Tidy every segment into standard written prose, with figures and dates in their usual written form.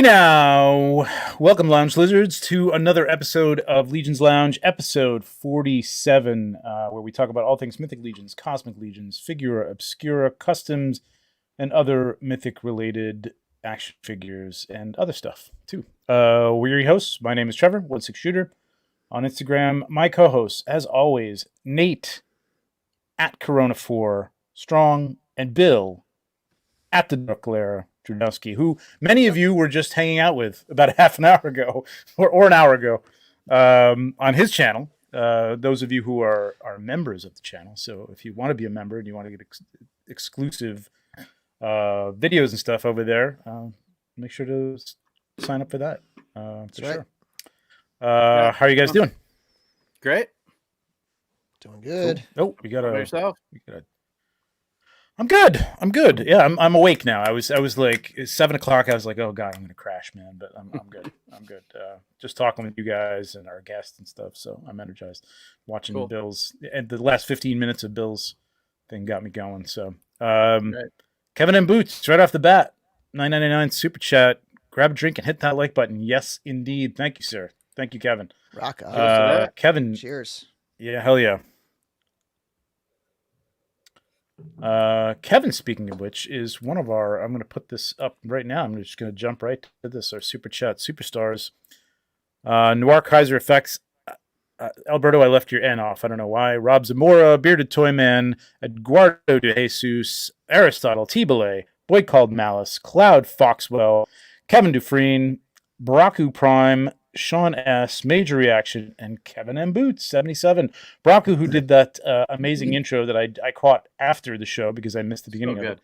now welcome, Lounge Lizards, to another episode of Legions Lounge, episode 47, where we talk about all things Mythic Legions, Cosmic Legions, Figura Obscura, customs, and other Mythic-related action figures and other stuff, too. We're your hosts. My name is Trevor, 16Shooter, on Instagram. My co-hosts, as always, Nate, at Corona4, Strong, and Bill, at the Dark Glare, Drudowski, who many of you were just hanging out with about a half an hour ago, or an hour ago, on his channel. Those of you who are members of the channel. So if you want to be a member and you want to get exclusive videos and stuff over there, make sure to sign up for that. For sure. How are you guys doing? Great. Doing good. Cool. Oh, we got yourself? I'm good. Yeah, I'm awake now. I was like, it's 7 o'clock. I was like, oh god, I'm gonna crash, man. But I'm good. I'm good. Just talking with you guys and our guests and stuff. So I'm energized. Watching Cool. Bill's, and the last 15 minutes of Bill's thing got me going. So Kevin and Boots, right off the bat, $9.99 super chat. Grab a drink and hit that like button. Yes, indeed. Thank you, sir. Thank you, Kevin. Rock on. Kevin. Cheers. Yeah, hell yeah. Kevin, speaking of which, is one of our, I'm going to put this up right now. I'm just going to jump right to this, our super chat superstars. Noir Kaiser Effects. Alberto, I left your N off. I don't know why. Rob Zamora, Bearded Toyman, Eduardo de Jesus, Aristotle, Tibale, Boy Called Malice, Cloud Foxwell, Kevin Dufresne, Baraku Prime, Sean S, Major Reaction, and Kevin M. Boots, 77. Baraku, who did that amazing intro that I caught after the show because I missed the beginning of it.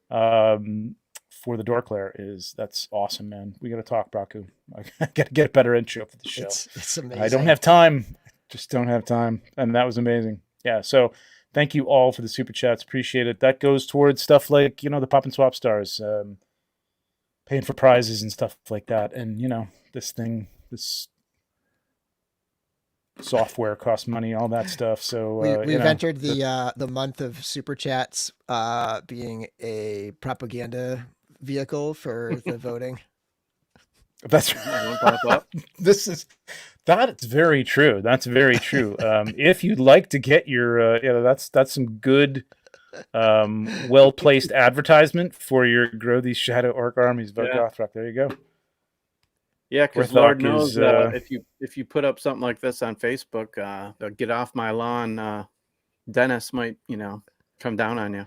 For the Dorklair that's awesome, man. We got to talk, Baraku. I got to get a better intro for the show. It's amazing. I don't have time. Just don't have time. And that was amazing. Yeah, so thank you all for the super chats. Appreciate it. That goes towards stuff like, the Pop and Swap stars, paying for prizes and stuff like that. And, this software costs money, all that stuff. So we've entered the month of super chats being a propaganda vehicle for the voting. That's that's very true. That's very true. If you'd like to get your that's some good well placed advertisement for your Grow These Shadow Orc Armies vote Gothrock. There you go. Yeah, because Lord knows if you put up something like this on Facebook, they'll get off my lawn. Dennis might, come down on you.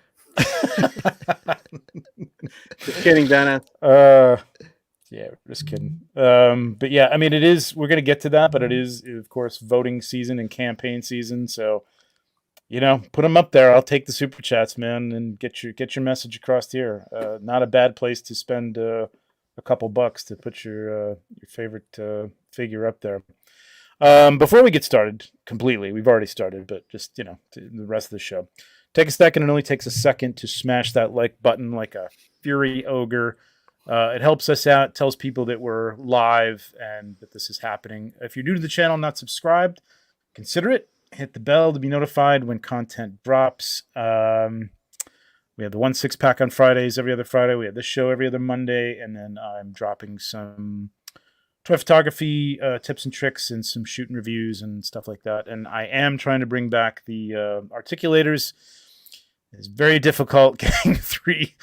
Just kidding, Dennis. Yeah, just kidding. But yeah, I mean, it is. We're gonna get to that, but it is, of course, voting season and campaign season. So, put them up there. I'll take the super chats, man, and get your message across here. Not a bad place to spend a couple bucks to put your favorite figure up there. Before we get started completely, we've already started, but just to the rest of the show, take a second. It only takes a second to smash that like button like a fury ogre. It helps us out, tells people that we're live and that this is happening. If you're new to the channel, not subscribed, consider it. Hit the bell to be notified when content drops. We have the 1 6-pack on Fridays, every other Friday. We have this show every other Monday. And then I'm dropping some toy photography tips and tricks and some shooting reviews and stuff like that. And I am trying to bring back the articulators. It's very difficult getting three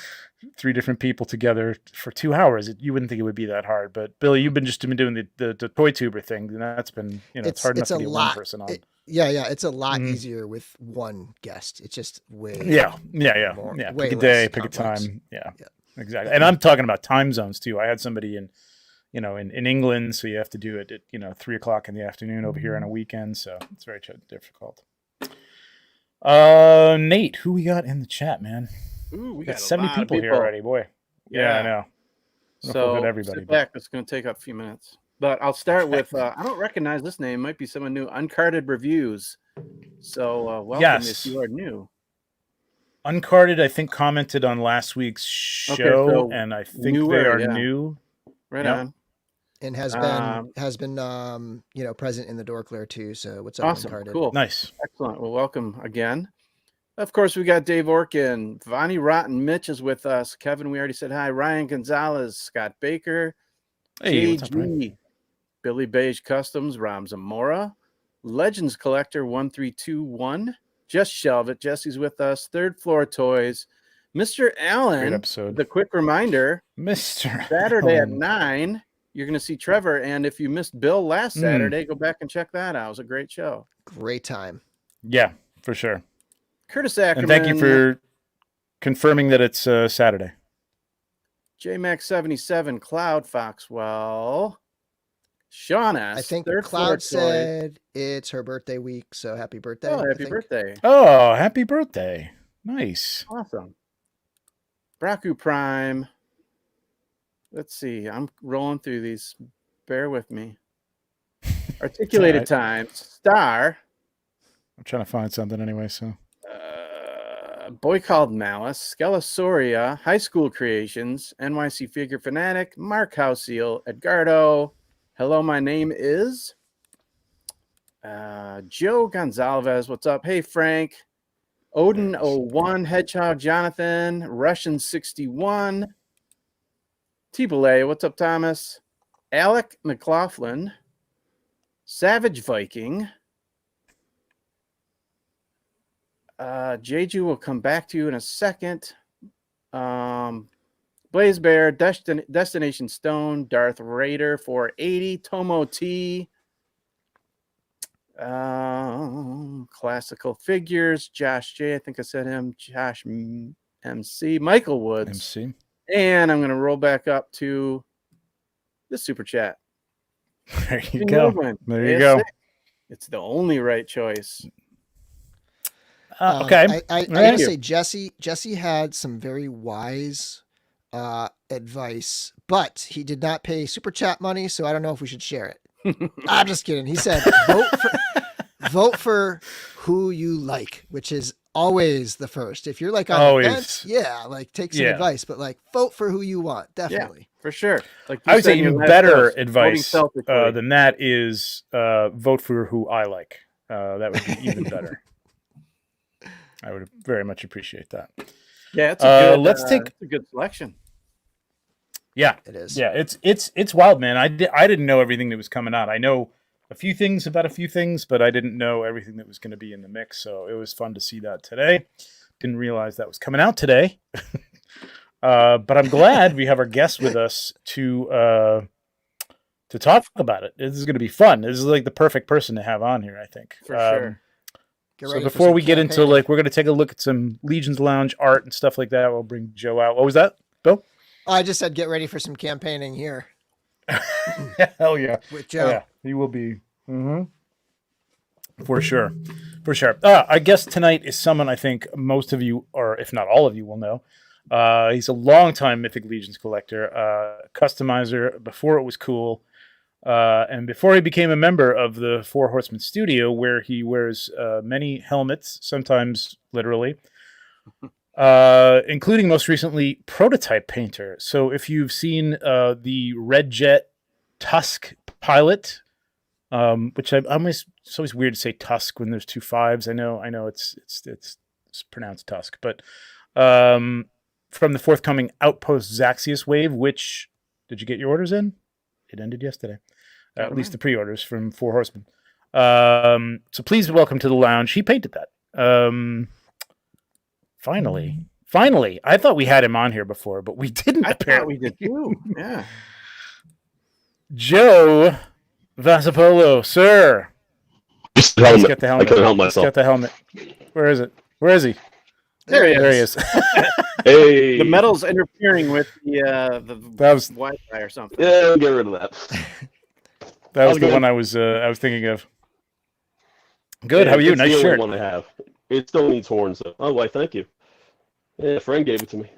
different people together for 2 hours. You wouldn't think it would be that hard. But, Billy, you've been doing the toy tuber thing. And that's been, it's hard enough to get one person on. It's a lot easier with one guest. It's just way more, pick a day, pick a time. Yeah, exactly. And I'm talking about time zones too. I had somebody in England, so you have to do it at 3 o'clock in the afternoon over here on a weekend. So it's very difficult. Nate, who we got in the chat, man? Ooh, we got 70 people here already, boy. Yeah, I know. So everybody. Sit back. It's going to take up a few minutes. But I'll start with, I don't recognize this name. Might be someone new. Uncarded Reviews. So welcome if you are new. Uncarded, I think, commented on last week's show, and I think they are new. Right on. And has been present in the Dorklair too. So what's up, awesome, Uncarded? Cool, nice, excellent. Well, welcome again. Of course, we got Dave Orkin, Vonnie Rotten, Mitch is with us. Kevin, we already said hi. Ryan Gonzalez, Scott Baker, Hey, what's up, Brian? JG, Billy Beige Customs, Ram Zamora, Legends Collector 1321. Just Shelve It. Jesse's with us. Third Floor Toys. Mr. Allen. Great episode. The quick reminder. Mr. Saturday Allen. at 9, you're going to see Trevor. And if you missed Bill last Saturday, go back and check that out. It was a great show. Great time. Yeah, for sure. Curtis Ackerman. And thank you for confirming that it's Saturday. JMax77, Cloud Foxwell. Sean S. I think Third Cloud said it's her birthday week, so happy birthday. Oh, happy birthday. Oh, happy birthday. Nice. Awesome. Braku Prime. Let's see. I'm rolling through these. Bear with me. Articulated Times. Star. I'm trying to find something anyway, so. Boy Called Malice. Skelasauria. High School Creations. NYC Figure Fanatic. Mark Houseal. Edgardo. Hello, my name is Joe Gonzalez. What's up? Hey, Frank. Odin01, Hedgehog Jonathan, Russian 61, T-Belay. What's up, Thomas? Alec McLaughlin, Savage Viking. Jeju will come back to you in a second. Blaze Bear, Destination Stone, Darth Raider 480, Tomo T, Classical Figures, Josh J, I think I said him, Josh MC, Michael Woods, MC. And I'm going to roll back up to the super chat. There you go. There you go. It's the only right choice. Okay. I gotta say, Jesse had some very wise advice, but he did not pay super chat money, so I don't know if we should share it. I'm just kidding. He said vote for who you like, which is always the first. If you're like on the fence, take some advice, but vote for who you want, definitely. Yeah, for sure. I would say even better advice than that is vote for who I like. That would be even better. I would very much appreciate that. Yeah, it's a good selection. Yeah, it is. Yeah, it's wild, man. I didn't know everything that was coming out. I know a few things about a few things, but I didn't know everything that was going to be in the mix. So it was fun to see that today. Didn't realize that was coming out today. But I'm glad we have our guest with us to talk about it. This is going to be fun. This is like the perfect person to have on here, I think. For sure. So before we get into we're going to take a look at some Legions Lounge art and stuff like that. We'll bring Joe out. What was that, Bill? Oh, I just said get ready for some campaigning here. Hell yeah. With Joe. Yeah, he will be. For sure. For sure. I guess tonight is someone I think most of you, or if not all of you, will know. He's a longtime Mythic Legions collector, customizer before it was cool. And before he became a member of the Four Horsemen Studio, where he wears many helmets, sometimes literally, including most recently prototype painter. So if you've seen the Red Jet Tusk pilot, which it's always weird to say Tusk when there's two fives. I know it's pronounced Tusk, but from the forthcoming Outpost Zaxius wave, which did you get your orders in? It ended yesterday. At least the pre-orders from Four Horsemen. So please welcome to the lounge. He painted that. Finally. I thought we had him on here before, but we didn't. I thought we did too. Yeah. Joe Vasapollo, sir. Just the helmet. Get the helmet. I couldn't help myself. Get the helmet. Where is it? Where is he? There he is. Hey. The metal's interfering with the Wi-Fi or something. Yeah, we'll get rid of that. That was the one I was thinking of. Good. How are you? Nice shirt. It's the only one I have. It still needs horns, though. Oh, why? Thank you. Yeah, a friend gave it to me.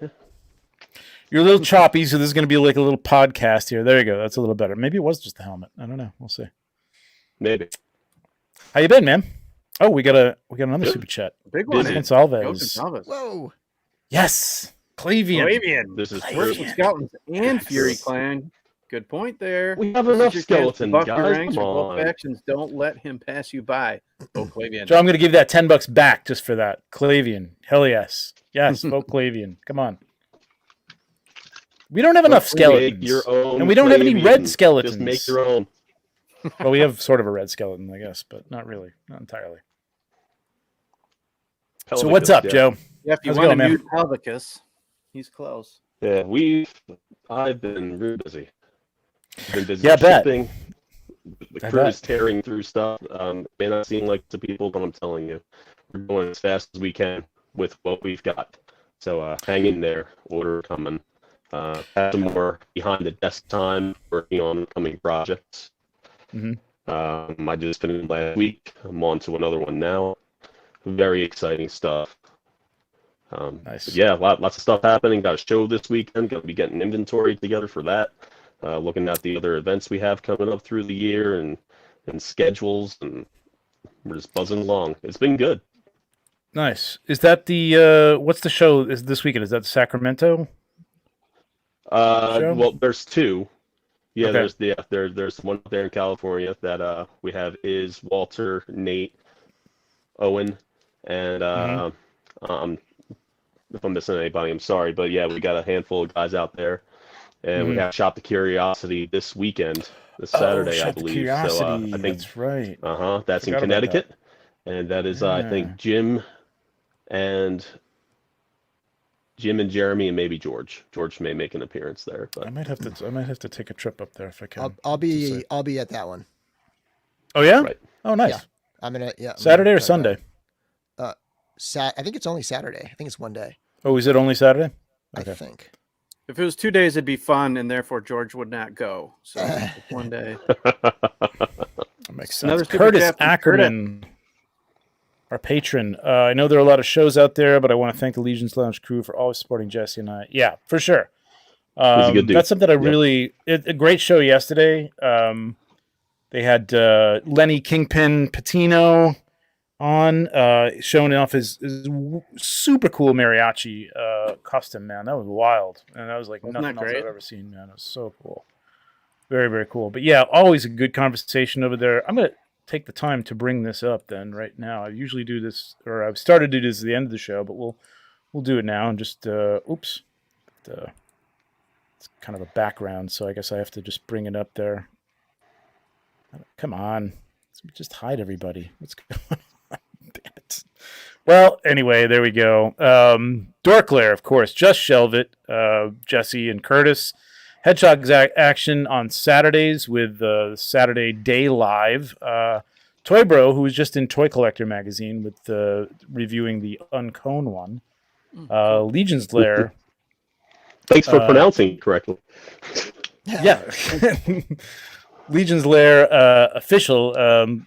You're a little choppy, so this is going to be like a little podcast here. There you go. That's a little better. Maybe it was just the helmet. I don't know. We'll see. Maybe. How you been, man? Oh, we got another super chat. Big one. Gonsalves. Whoa. Yes. Clavian. This is Working Skeletons and Fury Clan. Good point there. We have enough skeletons, guys. Come on. Both factions, don't let him pass you by. Vote Clavian. So I'm going to give that $10 back just for that. Clavian. Hell yes. Yes, vote Clavian. Come on. We don't have enough skeletons. Your own, and we don't have any red skeletons. Just make your own. Well, we have sort of a red skeleton, I guess, but not really. Not entirely. Pelvicus, So what's up, Joe? Yeah, if you How's it want going, to man? mute Pelvicus, he's close. Yeah, I've been really busy. I've been busy Yeah, I bet. shipping. The crew is tearing through stuff. May not seem like to people, but I'm telling you, we're going as fast as we can with what we've got. So hang in there. Order coming. Have some more behind the desk time working on upcoming projects. I just finished last week. I'm on to another one now. Very exciting stuff. Nice. Yeah, lots of stuff happening. Got a show this weekend. Going to be getting inventory together for that. Looking at the other events we have coming up through the year and schedules, and we're just buzzing along. It's been good. Nice. Is that the what's the show is this weekend? Is that Sacramento? Show? Well, there's two. Yeah, Okay. there's one up there in California that we have is Walter, Nate, Owen, and if I'm missing anybody, I'm sorry, but yeah, we got a handful of guys out there, and we have Shop the Curiosity this weekend, this Saturday, I believe. So I think that's right. That's in Connecticut, and that is I think Jim and Jeremy and maybe George. George may make an appearance there, but I might have to take a trip up there if I can. I'll be at that one. Oh yeah? Right. Oh nice. Yeah. I'm gonna Saturday or Sunday? I think it's only Saturday. I think it's one day. Oh, is it only Saturday? Okay. I think. If it was 2 days, it'd be fun, and therefore George would not go. So it's one day. That makes sense. Another Curtis Ackerman, our patron. I know there are a lot of shows out there, but I want to thank the Legions Lounge crew for always supporting Jesse and I. Yeah, for sure. He's a good dude. That's something I really... a great show yesterday. They had Lenny Kingpin Patino on, showing off his super cool mariachi custom, man. That was wild. And that was like nothing else I've ever seen, man. It was so cool. Very, very cool. But yeah, always a good conversation over there. I'm going to take the time to bring this up then right now. I usually do this, or I've started to do this at the end of the show, but we'll do it now. And just, oops. It's kind of a background, so I guess I have to just bring it up there. Come on. Just hide everybody. What's going on? Damn it. Well, anyway, there we go. Dorklair, of course. Just Shelve It. Jesse and Curtis. Hedgehog action on Saturdays with Saturday Day Live. Toy Bro, who was just in Toy Collector magazine with reviewing the Uncone one. Legion's Lair. Thanks for pronouncing it correctly. Yeah. Legion's Lair official.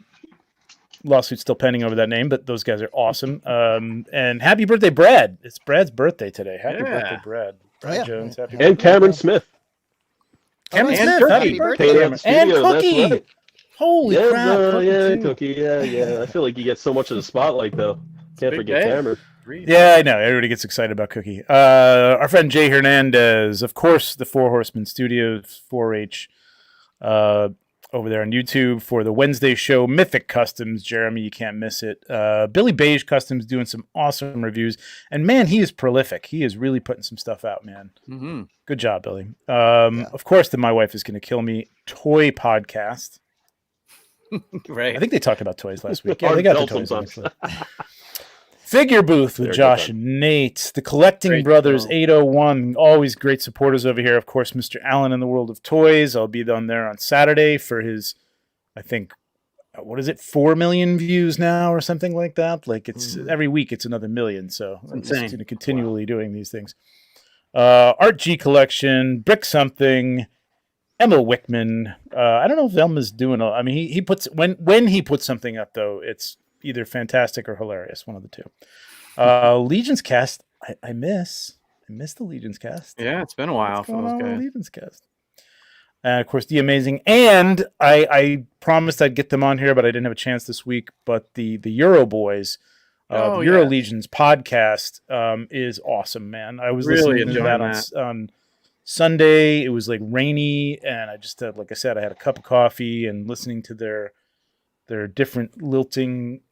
Lawsuit still pending over that name, but those guys are awesome. And happy birthday, Brad. It's Brad's birthday today. Happy birthday, Brad. Brad Jones. Happy birthday. And Cameron Smith. Cameron and Smith. Happy birthday, Cameron. And Cookie. Right. Holy crap. Cookie. Yeah. I feel like you get so much of the spotlight, though. Can't forget Cameron. Yeah, I know. Everybody gets excited about Cookie. Our friend Jay Hernandez, of course, the Four Horsemen Studios, 4-H, over there on YouTube for the Wednesday show, Mythic Customs. Jeremy, you can't miss it. Billy Beige Customs doing some awesome reviews. And, man, he is prolific. He is really putting some stuff out, man. Mm-hmm. Good job, Billy. Of course, My Wife Is Going to Kill Me Toy Podcast. Right. I think they talked about toys last week. Yeah, they got the toys. Actually. Figure Booth with Josh and Nate. The Collecting Brothers, 801. Always great supporters over here. Of course, Mr. Allen in the World of Toys. I'll be on there on Saturday for his, I think, 4 million views now or something like that? Like, it's every week it's another million. So I'm just continually doing these things. Art G Collection, Brick Something, Emma Wickman. I don't know if Elma's doing I mean, he puts, when he puts something up, though, it's either fantastic or hilarious, one of the two. Legions Cast, I miss the Legions Cast. Yeah, it's been a while for those guys. Legions Cast. And of course, The Amazing. And I promised I'd get them on here, but I didn't have a chance this week. But the Euro Boys, the Euro Legions podcast is awesome, man. I was really listening to that on Sunday. It was like rainy, and I just had, like I said, I had a cup of coffee and listening to their different lilting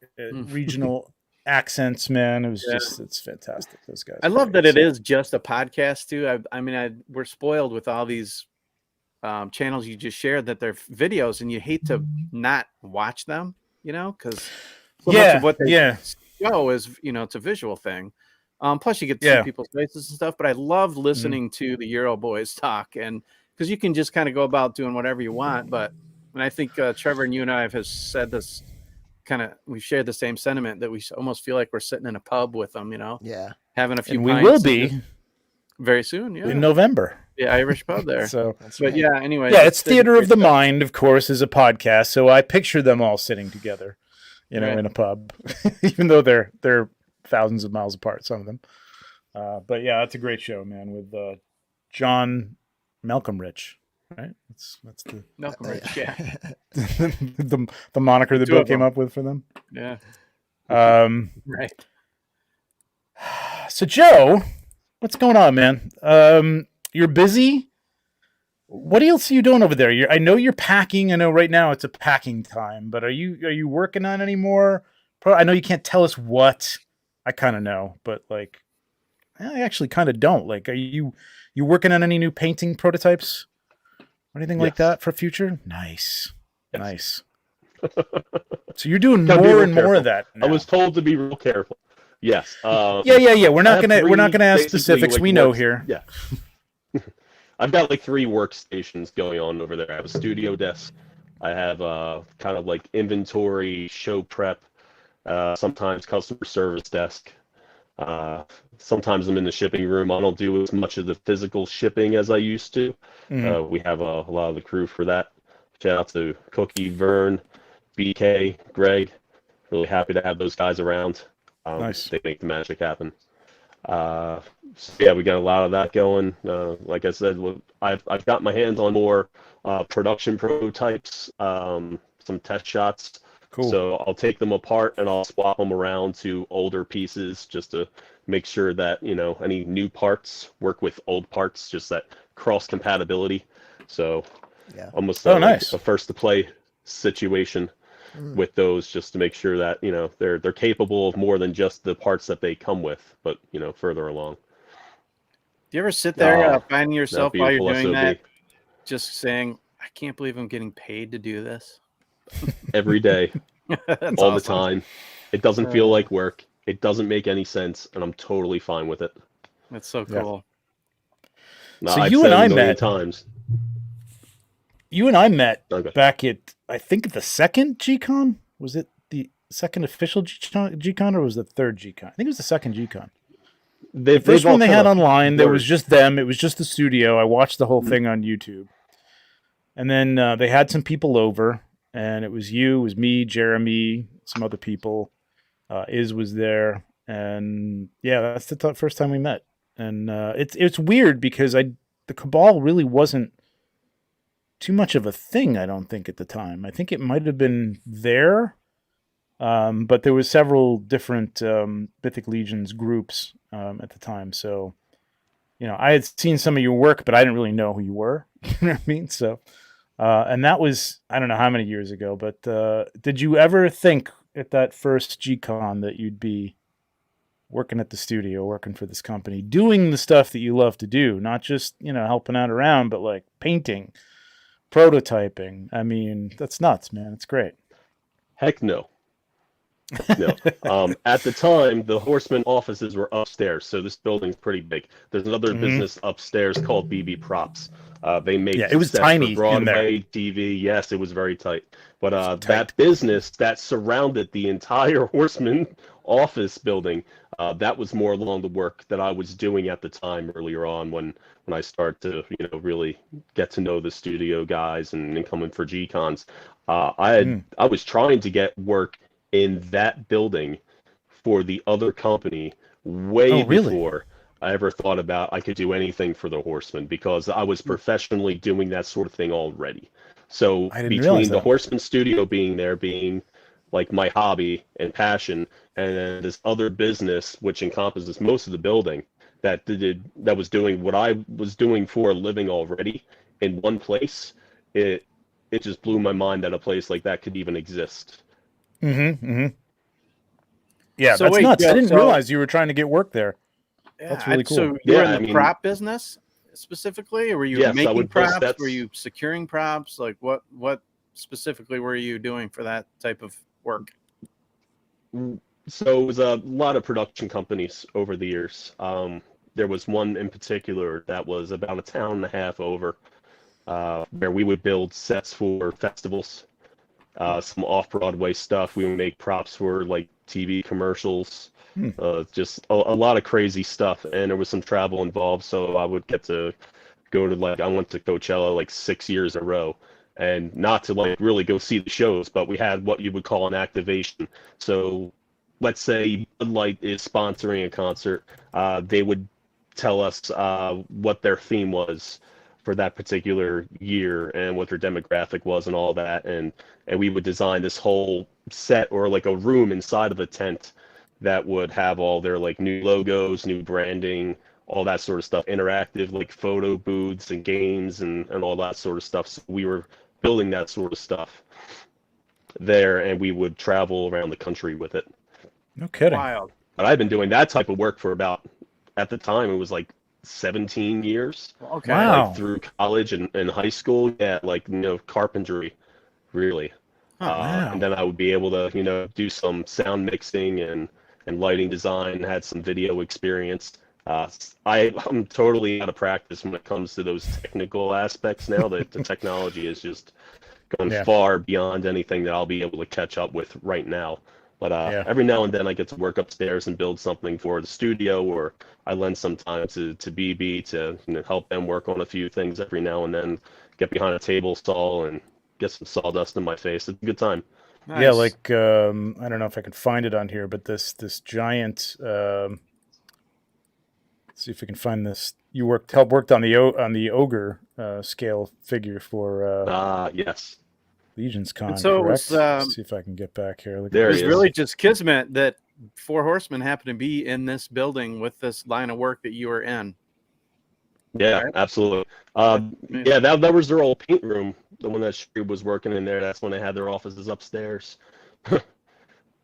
regional accents, man. It was it's fantastic. Those guys. I love that it is just a podcast too. I mean, we're spoiled with all these channels you just shared that they're videos, and you hate to not watch them, because so much of what they show is, it's a visual thing. Plus you get to see people's faces and stuff, but I love listening to the Euro boys talk, and because you can just kind of go about doing whatever you want. But and I think Trevor and you and I have said this, we've shared the same sentiment that we almost feel like we're sitting in a pub with them, having a few and pints. We will be very soon, in November. The Irish pub there. So, but anyway. Yeah, it's Theater of the Mind, of course, is a podcast. So I picture them all sitting together, in a pub, even though they're thousands of miles apart, some of them. But yeah, that's a great show, man, with John Malcolm Rich, right? That's the Malcolm Rich, the moniker that Bill came up with for them. Yeah. Right. So Joe, what's going on, man? You're busy. What else are you doing over there? I know you're packing. I know right now it's a packing time, but are you working on any more? I know you can't tell us what. I kind of know, but I actually kind of don't. Are you working on any new painting prototypes or anything like that for future? Nice. Nice. So you're doing more and more of that now. I was told to be real careful. Yes. Yeah. We're not gonna ask specifics. We know here. Yeah. I've got 3 workstations going on over there. I have a studio desk. I have kind of inventory, show prep, sometimes customer service desk. Sometimes I'm in the shipping room. I don't do as much of the physical shipping as I used to. We have a lot of the crew for that. Shout out to Cookie, Vern, BK, Greg. Really happy to have those guys around. Nice. They make the magic happen. So yeah, we got a lot of that going. Like I said, I've got my hands on more production prototypes, some test shots. Cool. So I'll take them apart and I'll swap them around to older pieces just to make sure that any new parts work with old parts, just that cross compatibility. So almost nice. A first to play situation with those, just to make sure that they're capable of more than just the parts that they come with, but further along. Do you ever sit there finding yourself while you're doing SOB. that, just saying, "I can't believe I'm getting paid to do this"? Every day, all the time. It doesn't feel like work. It doesn't make any sense, and I'm totally fine with it. That's so cool. No, so I've you said and I it a million met. times. You and I met back at, I think, the second G-Con. Was it the second official G-Con or was it the third G-Con? I think it was the second G-Con. The first one they had online, there was just them. It was just the studio. I watched the whole thing on YouTube. And then they had some people over, and it was you, it was me, Jeremy, some other people. Iz was there. And yeah, that's the first time we met. And it's weird because the Cabal really wasn't too much of a thing, I don't think, at the time. I think it might have been there, but there was several different Mythic Legions groups at the time. So, I had seen some of your work, but I didn't really know who you were. You know what I mean? So, and that was, I don't know how many years ago, but did you ever think at that first G-Con that you'd be working at the studio, working for this company, doing the stuff that you love to do, not just, helping out around, but painting, prototyping? I mean, that's nuts, man. It's great. Heck no. No. At the time, the Horseman offices were upstairs, so this building's pretty big. There's another business upstairs called BB Props. They make it was sets tiny for in there. Broadway, TV. Yes, it was very tight. But that business that surrounded the entire Horseman office building, that was more along the work that I was doing at the time earlier on when I started to really get to know the studio guys and coming for G-Cons. I was trying to get work in that building for the other company way before I ever thought about I could do anything for the Horsemen, because I was professionally doing that sort of thing already. So between the Horseman studio being my hobby and passion, and then this other business which encompasses most of the building that was doing what I was doing for a living already in one place, it just blew my mind that a place like that could even exist. Yeah, Yeah, So that's wait, nuts. I Joe, didn't so- realize you were trying to get work there. That's really cool. So you're Yeah, in I the mean- prop business specifically, or were you Yes, I making would build props? sets. Were you securing props? Like what specifically were you doing for that type of work? So it was a lot of production companies over the years. There was one in particular that was about a town and a half over, where we would build sets for festivals, some off-Broadway stuff. We would make props for like TV commercials, just a lot of crazy stuff. And there was some travel involved, so I would get to go to I went to Coachella like 6 years in a row. And not to like really go see the shows, but we had what you would call an activation. So let's say Bud Light is sponsoring a concert, they would tell us what their theme was for that particular year and what their demographic was and all that, and we would design this whole set or like a room inside of the tent that would have all their like new logos, new branding, all that sort of stuff, interactive like photo booths and games and all that sort of stuff. So we were building that sort of stuff there, and we would travel around the country with it. No kidding. Wild. But I've been doing that type of work for about, at the time, it was like 17 years. Okay. Wow. Like through college and high school, yeah, like, carpentry, really. Wow. And then I would be able to, do some sound mixing and lighting design, had some video experience. I'm totally out of practice when it comes to those technical aspects now. That the technology is just gone far beyond anything that I'll be able to catch up with right now. But every now and then I get to work upstairs and build something for the studio, or I lend some time to BB to help them work on a few things every now and then, get behind a table saw and get some sawdust in my face. It's a good time. Nice. Yeah, like I don't know if I can find it on here, but this giant. Let's see if we can find this. You worked on the ogre scale figure for Yes. LegionsCon. And so it correct? was, Let's see if I can get back here. Look there at It this. was is. really just kismet that Four Horsemen happened to be in this building with this line of work that you were in. Yeah, Right. absolutely. Amazing. Yeah, that was their old paint room. The one that Shreve was working in there. That's when they had their offices upstairs.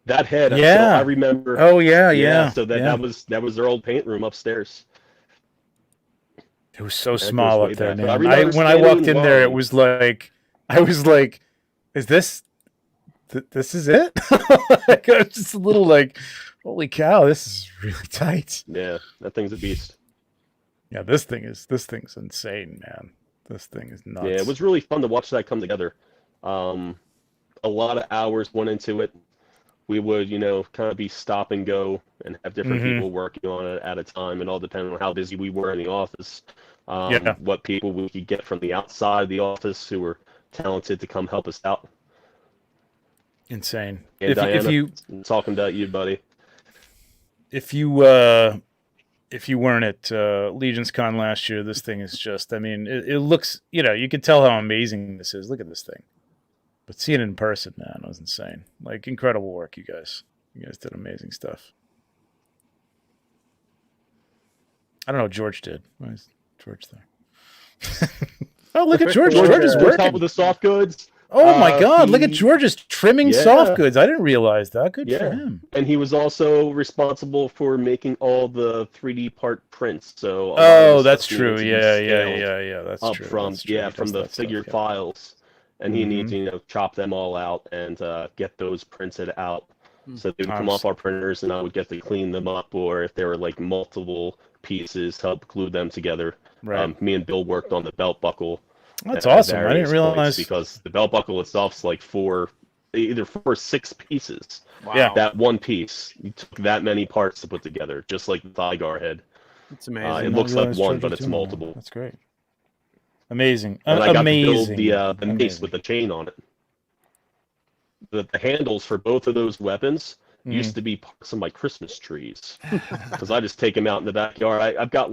That head. So Yeah. I remember. Oh yeah. So that was their old paint room upstairs. It was so That goes small way up there, back. I man. remember When I walked standing in there, it line. was like I was like, "Is this is it?" Like, I was just a little like, "Holy cow, this is really tight." Yeah, that thing's a beast. Yeah, this thing's insane, man. This thing is nuts. Yeah, it was really fun to watch that come together. A lot of hours went into it. We would, kind of be stop and go and have different people working on it at a time, and all depending on how busy we were in the office. What people we could get from the outside of the office who were talented to come help us out. insane. And Diana, if you I'm talking about you, buddy. if you weren't at LegionsCon last year, this thing is just, I mean, it looks, you can tell how amazing this is. Look at this thing. But seeing it in person, man, it was insane. Like, incredible work, you guys. You guys did amazing stuff. I don't know what George did. Why is George there? Oh, look at George. George is George helped working. with the soft goods. Oh, my God. Look at he- George's trimming Yeah. soft goods. I didn't realize that. Good for Yeah. him. And he was also responsible for making all the 3D part prints. So a lot of Oh, the that's stuff true. needed to be Yeah. scaled That's up true. from That's true. He from does the that stuff, figure yeah. files, and he needs Mhm. to chop them all out and get those printed out. So they would come Obviously. off our printers, and I would get to clean them up, or if there were like multiple pieces, help glue them together. Right. Me and Bill worked on the belt buckle. That's at awesome. I various didn't points, realize. because the belt buckle itself is like either 4 or 6 pieces. Wow. Yeah. That one piece, you took that many parts to put together, just like the thigh guard head. It's It amazing. looks like realize one, George but was it's doing that. multiple. That's great. Amazing. And I got Amazing. to build the mace Amazing. with the chain on it. The handles for both of those weapons Mm. used to be parts of my Christmas trees, because I just take them out in the backyard. I've got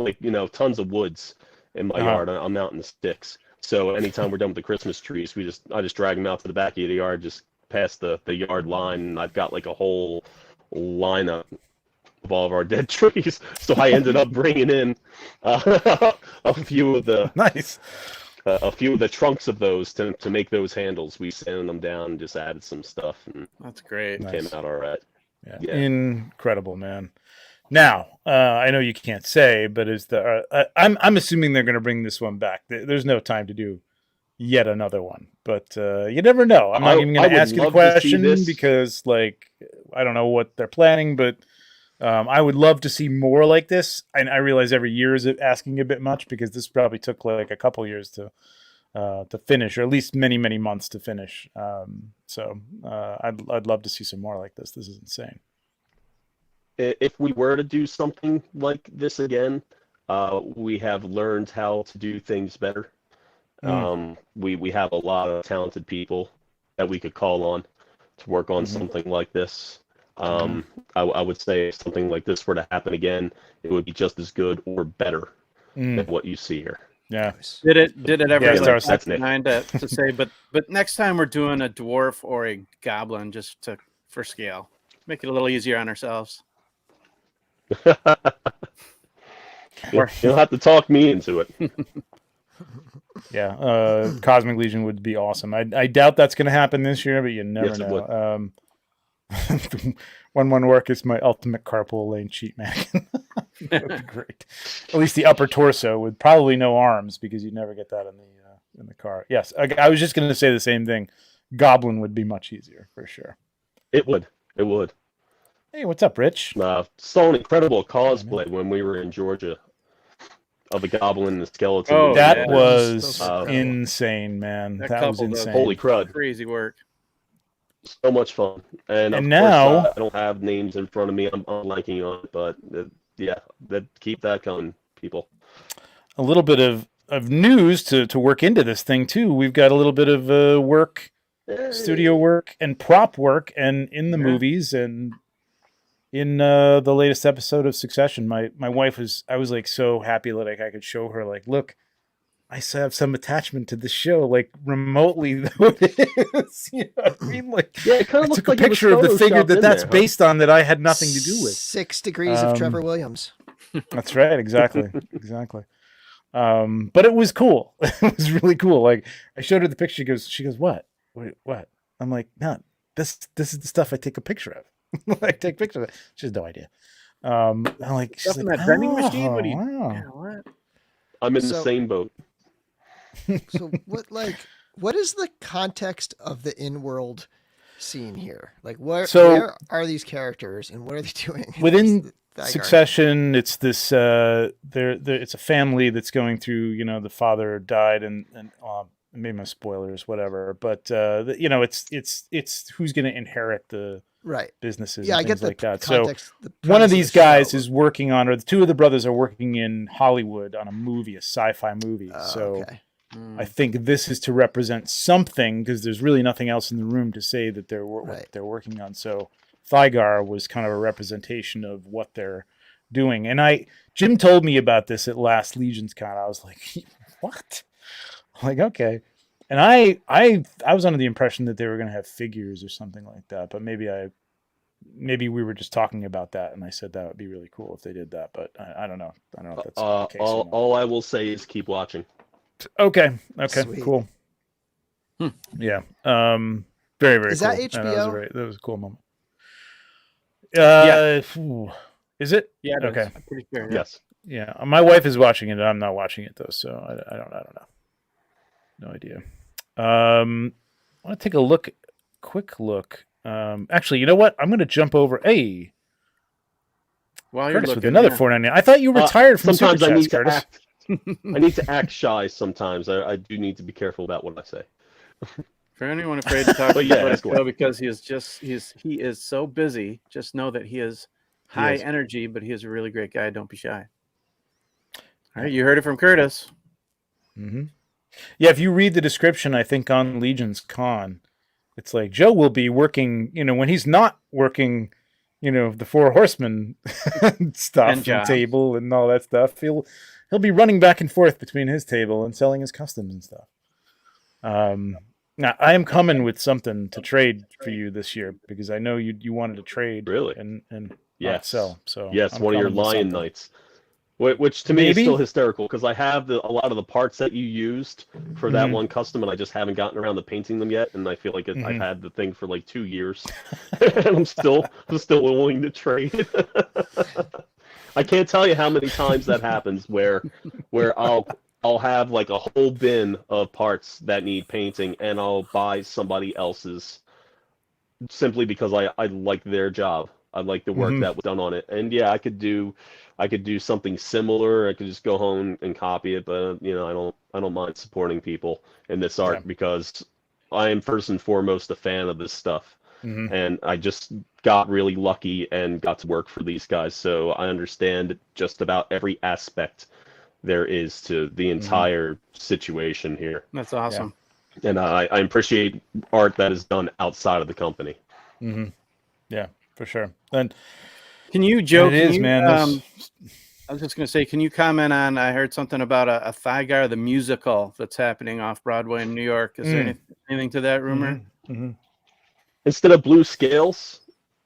tons of woods in my Uh-huh. yard. I'm out in the sticks. So anytime we're done with the Christmas trees, I just drag them out to the back of the yard, just past the yard line, and I've got like a whole lineup of all of our dead trees. So I ended up bringing in a few of the Nice. trunks of those to make those handles. We sanded them down and just added some stuff, and That's great. Nice. came out all right. Yeah. Incredible, man. Now, I know you can't say, but I'm assuming they're going to bring this one back. There's no time to do yet another one, but you never know. I'm not even going to ask you the question because, like, I don't know what they're planning, but I would love to see more like this. And I realize every year is asking a bit much because this probably took like a couple years to finish, or at least many months to finish. So I'd love to see some more like this. This is insane. If we were to do something like this again, we have learned how to do things better. We have a lot of talented people that we could call on to work on something like this. I would say if something like this were to happen again, it would be just as good or better than what you see here. Yeah. Did it ever that's mind to say, but next time we're doing a dwarf or a goblin just for scale, make it a little easier on ourselves. You'll have to talk me into it. Yeah, Cosmic Legion would be awesome. I doubt that's going to happen this year, but you never know. One work is my ultimate carpool lane cheat mannequin. That would be great. At least the upper torso with probably no arms because you'd never get that in the car. Yes, I was just going to say the same thing. Goblin would be much easier for sure. It would. Hey, what's up, Rich? Saw an incredible cosplay when we were in Georgia of a goblin and a skeleton. Oh, that was insane, man. That was insane. Holy crud. Crazy work. So much fun. And of now course, I don't have names in front of me. I'm blanking on it, but keep that coming, people. A little bit of news to work into this thing, too. We've got a little bit of work, studio work, and prop work, and in the movies, and in the latest episode of Succession, my wife I was like so happy that I could show her, like, look, I have some attachment to the show, like remotely though it is. You know what I mean? Like, yeah, it kind of took a picture of the figure that's based on that I had nothing to do with. 6 degrees of Trevor Williams. That's right, exactly. But it was cool. It was really cool. Like, I showed her the picture. She goes, what? Wait, what? I'm like, no, this is the stuff I take a picture of. I take pictures of it. She has no idea. I'm like, she's like, that vending machine? What do you? Wow. Yeah, what? I'm in the same boat. So what is the context of the in-world scene here? Like, where are these characters and what are they doing? Within Succession, it's this it's a family that's going through, you know, the father died and maybe my spoilers, whatever, but you know, it's who's going to inherit the businesses, and things like that. Context, so one of these guys is working on, or the two of the brothers are working in Hollywood on a movie, a sci-fi movie. I think this is to represent something because there's really nothing else in the room to say that they're what they're working on. So Thygar was kind of a representation of what they're doing. And Jim told me about this at last LegionsCon. I was like, what? I'm like, okay. And I was under the impression that they were going to have figures or something like that, but maybe we were just talking about that, and I said that would be really cool if they did that, but I don't know. I don't know if that's the case. All I will say is keep watching. Okay, Sweet. Cool. Yeah. Very, very is cool. That HBO? That was a cool moment. Yeah. Is it? Yeah. Okay. I'm pretty sure. Yes. Yeah. My wife is watching it. I'm not watching it though, so I don't know. No idea. I want to take a quick look. Actually, you know what? I'm going to jump over. Hey, While Curtis you're with another $4.99. I thought you retired from sometimes Super I Chats, need Curtis. I need to act shy sometimes. I do need to be careful about what I say. For anyone afraid to talk about his cool. show because he is so busy, just know that he is high energy, but he is a really great guy. Don't be shy. All right, you heard it from Curtis. Mm-hmm. Yeah, if you read the description, I think on LegionsCon, it's like Joe will be working, you know, when he's not working, you know, the Four Horsemen stuff and table and all that stuff, he'll be running back and forth between his table and selling his customs and stuff. Now I am coming with something to trade for you this year because I know you wanted to trade, really, and not sell. So yes, one of your lion nights. Which to me is Maybe. still hysterical because I have a lot of the parts that you used for that one custom, and I just haven't gotten around to painting them yet. And I feel like I've had the thing for like 2 years, and I'm still willing to trade. I can't tell you how many times that happens where I'll have like a whole bin of parts that need painting, and I'll buy somebody else's simply because I like their job. I like the work that was done on it. And yeah, I could do something similar. I could just go home and copy it, but I don't mind supporting people in this art because I am first and foremost a fan of this stuff. And I just got really lucky and got to work for these guys, so I understand just about every aspect there is to the entire situation here. That's awesome. And I appreciate art that is done outside of the company. Yeah, for sure. And can you, Joe? man. I was just going to say, can you comment on? I heard something about a Thigar the musical that's happening off Broadway in New York. Is there anything to that rumor? Instead of blue scales,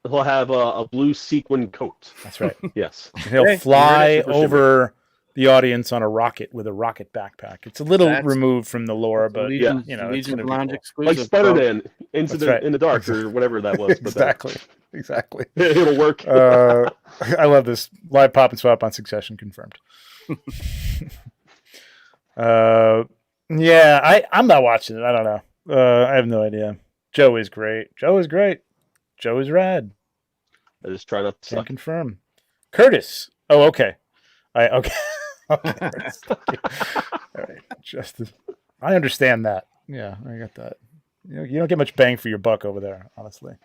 he'll have a blue sequin coat. That's right. Yes. And he'll fly over the audience on a rocket with a rocket backpack. It's a little removed from the lore, but Legions, it's going to be Lounge cool. exclusive. Like Spider-Man in the dark or whatever that was. But Exactly. It'll work. I love this. Live pop and swap on Succession confirmed. Yeah, I'm not watching it. I don't know. I have no idea. Joe is great. Joe is rad. I just try not to Can suck. confirm. Curtis. Oh, okay. Okay. All right. I understand that. Yeah, I got that. You don't get much bang for your buck over there, honestly.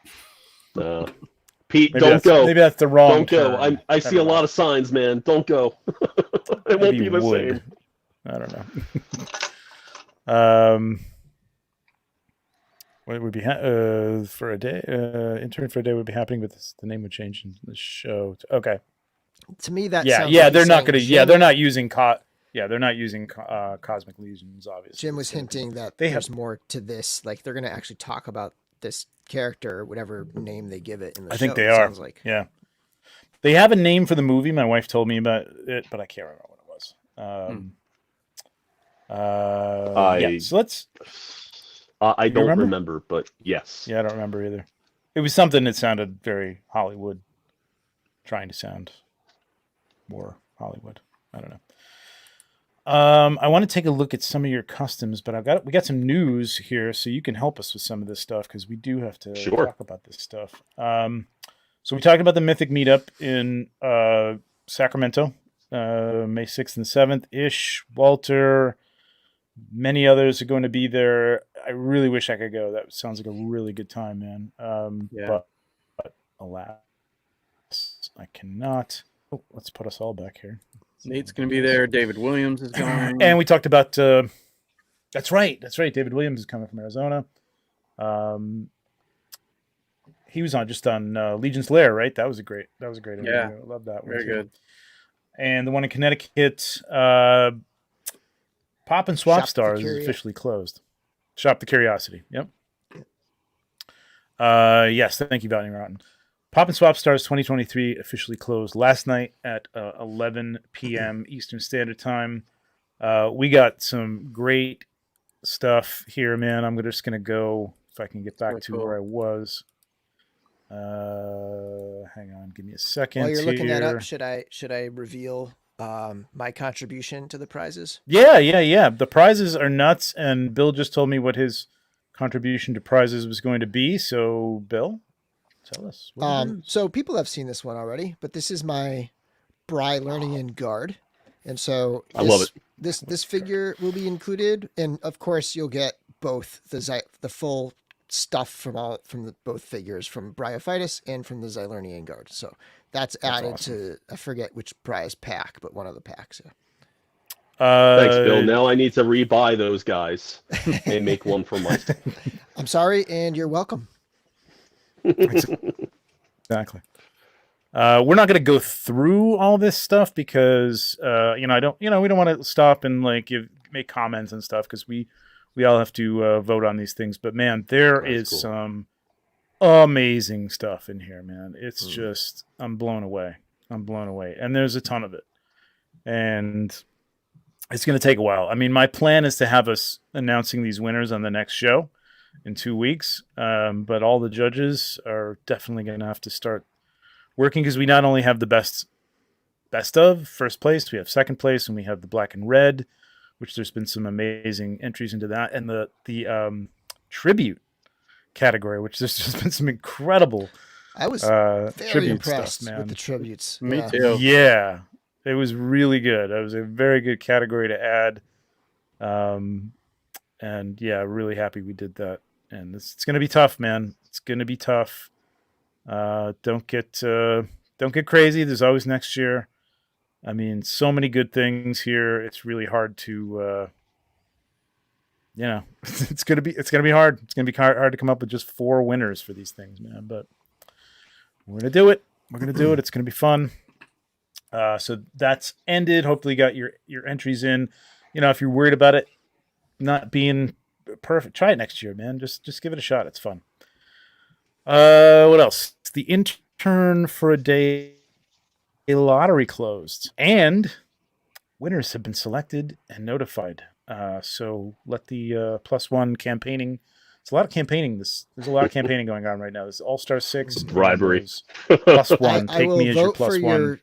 Pete, Maybe don't go. Maybe that's the wrong Don't go. term. I see a lot of signs, man. Don't go. It won't be the same. I don't know. What would be for a day? Intern for a day would be happening, but the name would change in the show. Okay. To me, that yeah, sounds yeah. like They're he's not saying going to. Jim- Yeah, they're not using. They're not using Cosmic Legions. Obviously, Jim was hinting that there's more to this. Like they're going to actually talk about this character, whatever name they give it in the show. I think they it are. Sounds like. Yeah, they have a name for the movie. My wife told me about it, but I can't remember what it was. Yeah, so let's. I don't remember, but yes. Yeah, I don't remember either. It was something that sounded very Hollywood, trying to sound more Hollywood. I don't know. I want to take a look at some of your customs, but we got some news here, so you can help us with some of this stuff because we do have to talk about this stuff. So we talked about the Mythic meetup in Sacramento, May 6th and 7th ish. Walter, many others are going to be there. I really wish I could go. That sounds like a really good time, man. But alas, I cannot. Oh, let's put us all back here. Nate's going to be there. David Williams is going. And we talked about. That's right. David Williams is coming from Arizona. He was on Legion's Lair, right? That was a great interview. Yeah, I love that one. Very good. And the one in Connecticut, Pop and Swap Shop Stars the is officially closed. Shop the Curiosity. Yep. Yes, thank you, Valiant Rotten. Pop and Swap Stars 2023 officially closed last night at 11 p.m. Eastern Standard Time. We got some great stuff here, man. I'm just going to go, if I can get back to where I was. Hang on, give me a second. While you're looking here. that up, should I reveal my contribution to the prizes? Yeah. The prizes are nuts, and Bill just told me what his contribution to prizes was going to be. So, Bill, tell us. So people have seen this one already, but this is my Bry Learning in Guard, and so I love it. This figure will be included, and of course you'll get both the full stuff from both figures, from Bryophytus and from the Xylernian Guard. So that's added awesome. to, I forget which prize pack, but one of the packs. Yeah. Thanks, Bill. Now I need to rebuy those guys and make one for myself. I'm sorry, and you're welcome. Exactly. We're not going to go through all this stuff because we don't want to stop and make comments and stuff because we all have to vote on these things. But man, there is some amazing stuff in here, man. It's just I'm blown away, and there's a ton of it. and it's going to take a while. I mean, my plan is to have us announcing these winners on the next show in 2 weeks, but all the judges are definitely going to have to start working, because we not only have the best of first place, we have second place, and we have the black and red, which there's been some amazing entries into that, and the tribute category, which there's just been some incredible I was very tribute impressed stuff, man. with the tributes. Me Yeah. too. Yeah, it was really good. It was a very good category to add, and yeah, really happy we did that. And it's going to be tough, man. It's going to be tough. Don't get crazy. There's always next year. I mean, so many good things here. It's really hard to, it's gonna be hard. It's gonna be hard to come up with just 4 winners for these things, man. But we're gonna do it. It's gonna be fun. So that's ended. Hopefully, you got your entries in. If you're worried about it not being perfect, try it next year, man. Just give it a shot. It's fun. What else? The intern for a day lottery closed, and winners have been selected and notified. So let the +1 campaigning. It's a lot of campaigning. There's a lot of campaigning going on right now. There's All-Star 6 Bribery. +1. I Take will me as your vote for +1.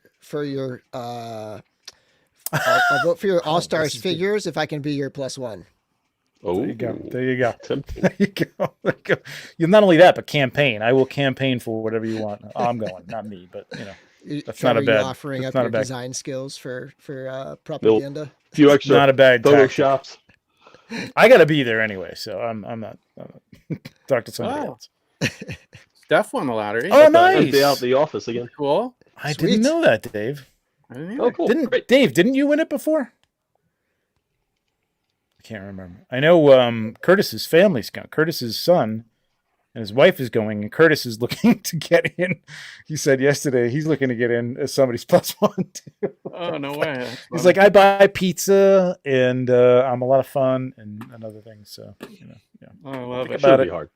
I'll vote for your All Stars this is good. figures if I can be your +1. Oh, There you go. There you go. Tempting. There you go. There you go. Not only that, but campaign. I will campaign for whatever you want. I'm going, not me, but That's not a Trevor, you bad- offering that's up not a your bad- design skills for propaganda. A few extra not a bad photo tactic. shops. I got to be there anyway, so I'm not. Talk to somebody Oh. else. Steph won the lottery. Oh, nice. Empty out the office again. Cool. I Sweet. didn't know that, Dave. I didn't Oh, either. cool. Didn't Great. Didn't you win it before? I can't remember. I know Curtis's family's going. Curtis's son and his wife is going, and Curtis is looking to get in. He said yesterday he's looking to get in as somebody's +1 too. Oh, no way. That's He's funny. like, I buy pizza and I'm a lot of fun and other things. So yeah. Oh, I love Think it. about Should it. be hard.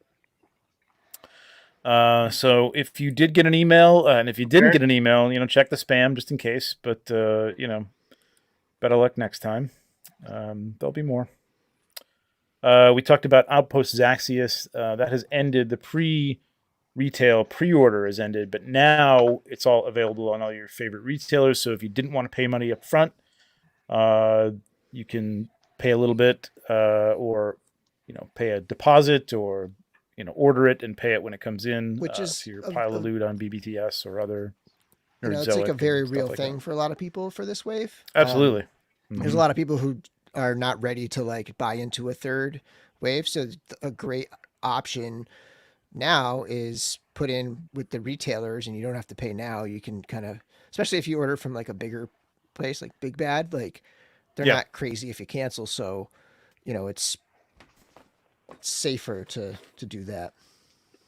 So if you did get an email, and if you didn't Okay. get an email, check the spam just in case. But better luck next time. There'll be more. We talked about Outpost Zaxius. That has ended. The retail pre-order has ended, but now it's all available on all your favorite retailers. So if you didn't want to pay money up front, you can pay a little bit, or pay a deposit, or order it and pay it when it comes in, Which is to your a- pile a- of loot on BBTS or other. or It's like Zoic a and very stuff real like thing that. for a lot of people for this wave. Absolutely. There's a lot of people who are not ready to like buy into a third wave. So a great option now is put in with the retailers, and you don't have to pay now. You can kind of, especially if you order from like a bigger place like Big Bad, like they're Yeah. not crazy if you cancel. So, it's safer to do that.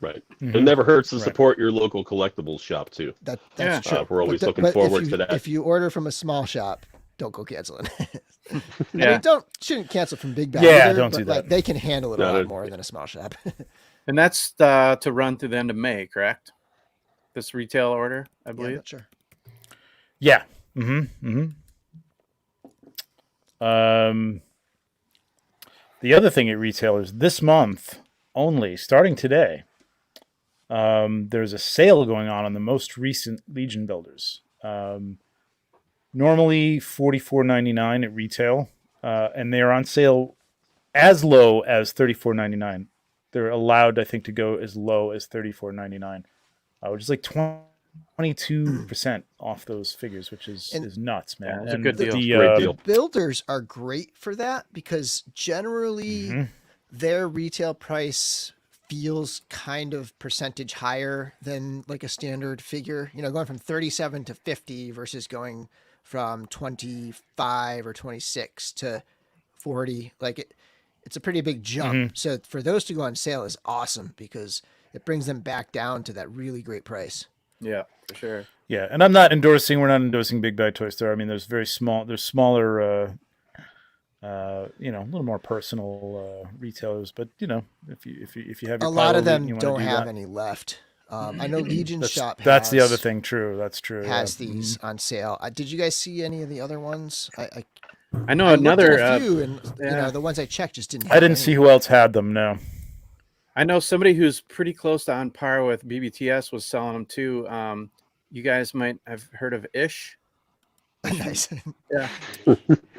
Right. Mhm. It never hurts to Right. support your local collectibles shop too. That's Yeah. true. We're always But looking but forward if you, to that. If you order from a small shop, don't go canceling. I Yeah. mean, shouldn't cancel from Big Bad. Yeah, either, don't but, do that. Like, they can handle it a No, lot no. more than a small shop. And that's to run through the end of May, correct? This retail order, I Yeah, I'm believe. not sure. Yeah. Mm-hmm. The other thing at retailers this month only, starting today, there's a sale going on the most recent Legion builders. Normally $44.99 at retail, and they are on sale as low as $34.99. They're allowed, I think, to go as low as $34.99, which is like 22% off those figures, which is nuts, man. Yeah, it's a And good deal. Great deal. The builders are great for that because generally Mhm. their retail price feels kind of percentage higher than like a standard figure. Going from 37 to 50 versus going from 25 or 26 to 40. Like it's a pretty big jump. So for those to go on sale is awesome because it brings them back down to that really great price. Yeah, for sure. Yeah, and we're not endorsing Big Bad Toy Store. I mean, there's smaller, a little more personal retailers. But if you have your A lot pile of them loot and you wanna don't do have that- any left. I know Legion Shop That's the other thing. True. That's true. has yeah. these on sale. Did you guys see any of the other ones? I know I looked another. at a few, and yeah. the ones I checked just didn't have I didn't see any. who else had them. No. I know somebody who's pretty close to on par with BBTS was selling them too. You guys might have heard of Ish. Nice. Yeah.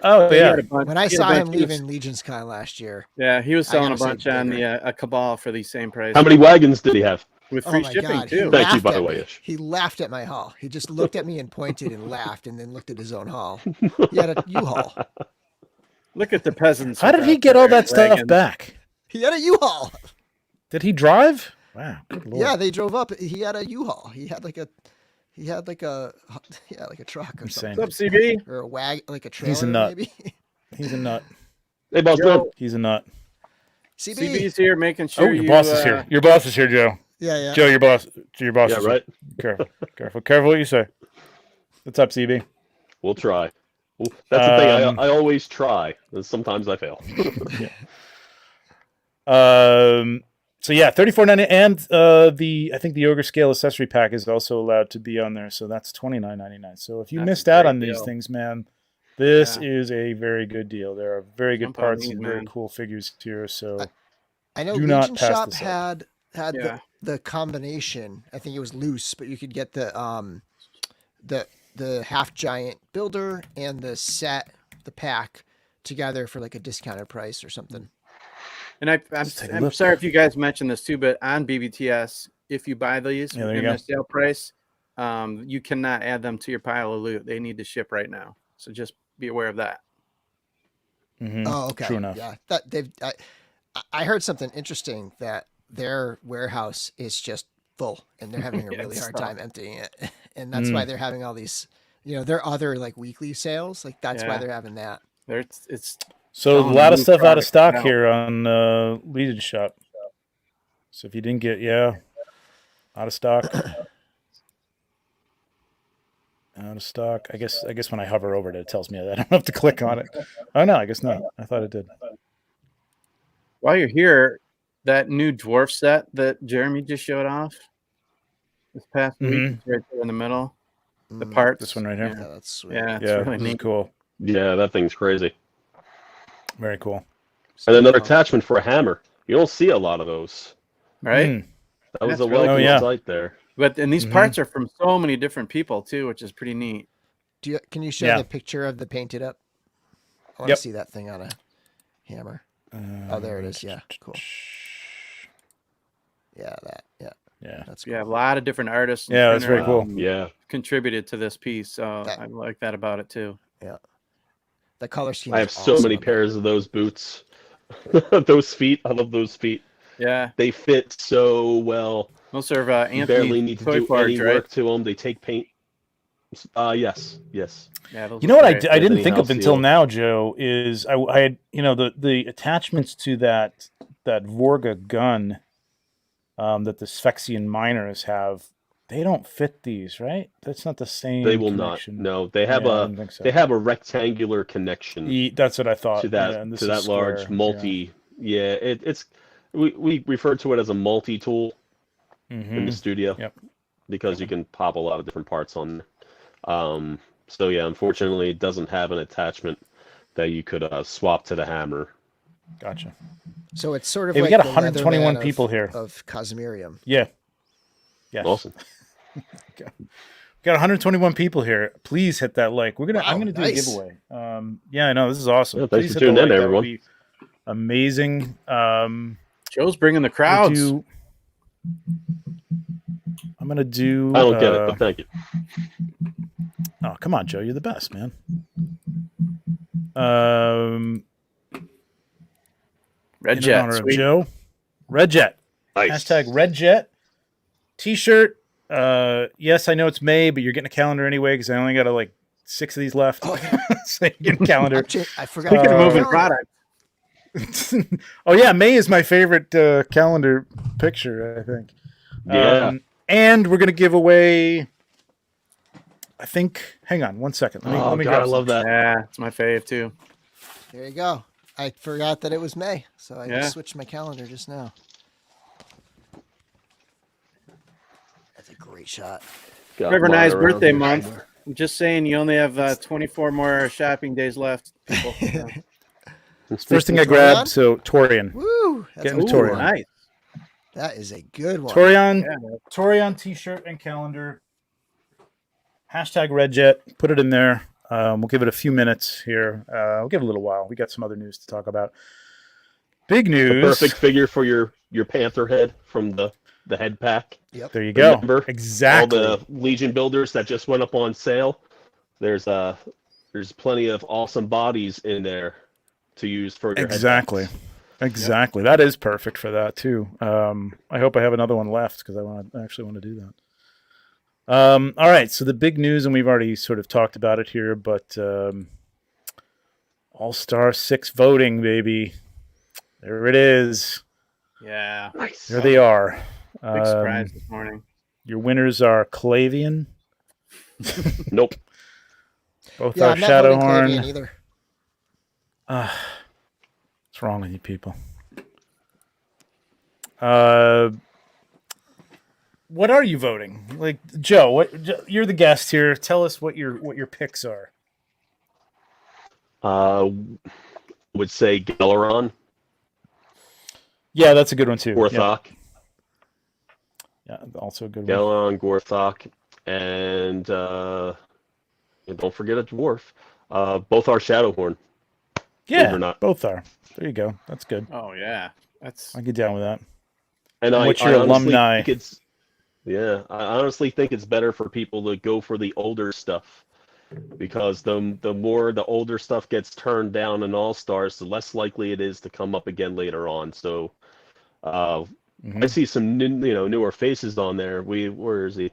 Oh He yeah. had a bunch- When I he had a saw him bunch- he was- leaving LegionsCon last year, Yeah, he was I selling a gotta say bunch on bigger. a Cabal for the same price. How many wagons did he have? with oh free my shipping god, he too. Thank you, laughed by at the way, me. Ish. He laughed at my haul. He just looked at me and pointed and laughed, and then looked at his own haul. He had a U-Haul. Look at the peasants. How did he without get all their that stuff wagons. back? He had a U-Haul. Did he drive? Wow. Good Lord. Yeah, they drove up. He had a U-Haul. He had like a truck or Insane. something, What's up, CB? or a like a trailer. He's a nut. Maybe. He's a nut. Hey, boss man. Yo, He's a nut. CB. CB's here making Oh, sure your you. boss is here. Your boss is here, Joe. Yeah. Joe, your boss. Your boss. Yeah, is right. Here. Careful what you say. What's up, CB? We'll try. Well, that's the thing. I always try, and sometimes I fail. So yeah, $34.90, and I think the Ogre Scale accessory pack is also allowed to be on there, so that's $29.99. So if you That's missed a out great on these deal. things, man, this Yeah. is a very good deal. There are very good Jump on parts these, and very man. cool figures here. So I know Do not Legion pass Shop this up. had Yeah. the combination. I think it was loose, but you could get the half giant builder and the pack together for like a discounted price or something. And I'm take a I'm look. sorry if you guys mentioned this too, but on BBTS, if you buy these Yeah, there you in go. the sale price, you cannot add them to your pile of loot. They need to ship right now. So just be aware of that. mhm, Oh, okay. true enough. Yeah, that I heard something interesting that their warehouse is just full and they're having a Yeah, really it's hard tough. time emptying it, and that's why they're having all these. Their other like weekly sales, like that's why Yeah. they're having that. It's So a Selling lot of new stuff out of products stock now. here on Legion Shop. So if you didn't get, out of stock. Out of stock. I guess when I hover over it, it tells me that I don't have to click on it. Oh no, I guess not. I thought it did. while you're here, that new dwarf set that Jeremy just showed off this past week, Mhm. it's right there in the middle. The Mm, parts. This one right here. Yeah, that's sweet. Yeah, it's Yeah, really this is neat. cool. Yeah, that thing's crazy. Very cool. And another attachment for a hammer. You don't see a lot of those. Right? Mm. That was That's a really welcome cool. Oh, yeah. sight there. But and these Mhm. parts are from so many different people too, which is pretty neat. Can you show Yeah. the picture of the painted up? I want Yep. to see that thing on a hammer. Oh, there it is. Yeah, cool. Yeah, Yeah. that's cool. Yeah, a lot of different artists. and Yeah, that's very printers, cool. Yeah. contributed to this piece, so That- I like that about it too. The color scheme. I have is so awesome many on that. pairs of those boots. Those feet. I love those feet. Yeah, They fit so well. those are You Anthony barely need to Toy do Forge, any right? work to them. They take paint. Yes. Yeah, those You know look what great. I didn't Anthony think of House until seal. now, Joe, is I had the attachments to that Vorga gun that the Sphexian miners have. They don't fit these, right? That's not the same. They will connection. not. No, they have Yeah, I a didn't think so. they have a rectangular connection That's what I thought. to that Yeah, and this to is that large square. multi. Yeah, it's we refer to it as a multi tool Yeah. in Mhm. the studio. Yep. Because you can pop a lot of different parts on there. So yeah, unfortunately, it doesn't have an attachment that you could swap to the hammer. Gotcha. So it's sort of Hey, we like got the 121 Leatherman people here. of Cosmerium. Yeah. Yes. Awesome. Got 121 people here. Please hit that like. I'm Wow, gonna do nice. a giveaway. Yeah, I know this is awesome. Yeah, thanks Please for hit the tuning in, like. That everyone. would be amazing. Joe's bringing the I'm crowds. gonna do. I don't get it, but thank you. Oh, come on, Joe. You're the best, man. Red In Jet, honor of sweet. Joe. Red Jet. Nice. Hashtag Red Jet. T-shirt. Yes, I know it's May, but you're getting a calendar anyway because I only got like 6 of these left. Oh, yeah. So you get a calendar. I forgot. Speaking of Uh, moving Calendar. product, Oh yeah, May is my favorite calendar picture, I think. Yeah. And we're gonna give away. I think. Hang on, 1 second. Let me. Oh let me God, grab I love that. yeah, it's my fave too. There you go. I forgot that it was May, so I Yeah. just switched my calendar just now. Great shot. Got Trevor mine Nye's around birthday here month. somewhere. I'm just saying, you only have 24 more shopping days left. People. First thing I Torian? grabbed, so Torian. Woo! That's Getting a the good Torian. one. Nice. That is a good one. Torian, Yeah. Torian t-shirt and calendar. Hashtag Redjet. Put it in there. We'll give it a few minutes here. We'll give it a little while. We got some other news to talk about. Big The news. perfect figure for your Panther head from the head pack. Yep. There you go. Remember Exactly. all the Legion builders that just went up on sale? There's plenty of awesome bodies in there to use for your Exactly. head packs. Exactly. That is perfect for that too. I hope I have another one left because I actually want to do that. All right. So the big news, and we've already sort of talked about it here, but All-Star 6 voting, baby. There it is. Yeah. Nice. There they are. Big surprise this morning. Your winners are Clavian. Nope. Both Yeah, are I'm not voting Shadowhorn. Clavian either. What's wrong with you people? What are you voting? Like Joe, you're the guest here. Tell us what your picks are. Would say Galeron, Yeah, that's a good one too. Gorthok, Yeah, also a good one. Galeron, Gorthok, and don't forget a dwarf. Both are Shadowhorn. Yeah, or not. both are. There you go. That's good. Oh yeah, that's I get down with that. And what's I your honestly alumni? think I honestly think it's better for people to go for the older stuff, because the more the older stuff gets turned down in All-Stars, the less likely it is to come up again later on. So I see some newer faces on there. Where is he?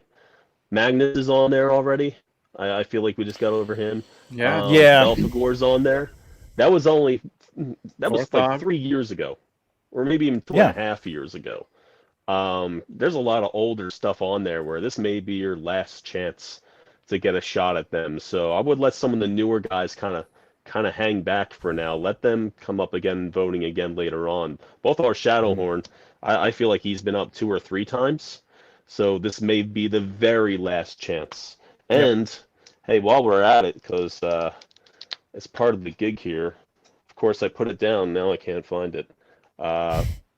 Magnus is on there already. I feel like we just got over him. yeah. Yeah. Belphegor's on there. That was like Gorthog. 3 years ago, or maybe even 2.5 years ago. There's a lot of older stuff on there where this may be your last chance to get a shot at them. So I would let some of the newer guys kind of hang back for now. Let them come up again, voting again later on. Both are Shadowhorn. I feel like he's been up 2 or 3 times. So this may be the very last chance. And hey, while we're at it, because it's part of the gig here, of course I put it down. Now I can't find it.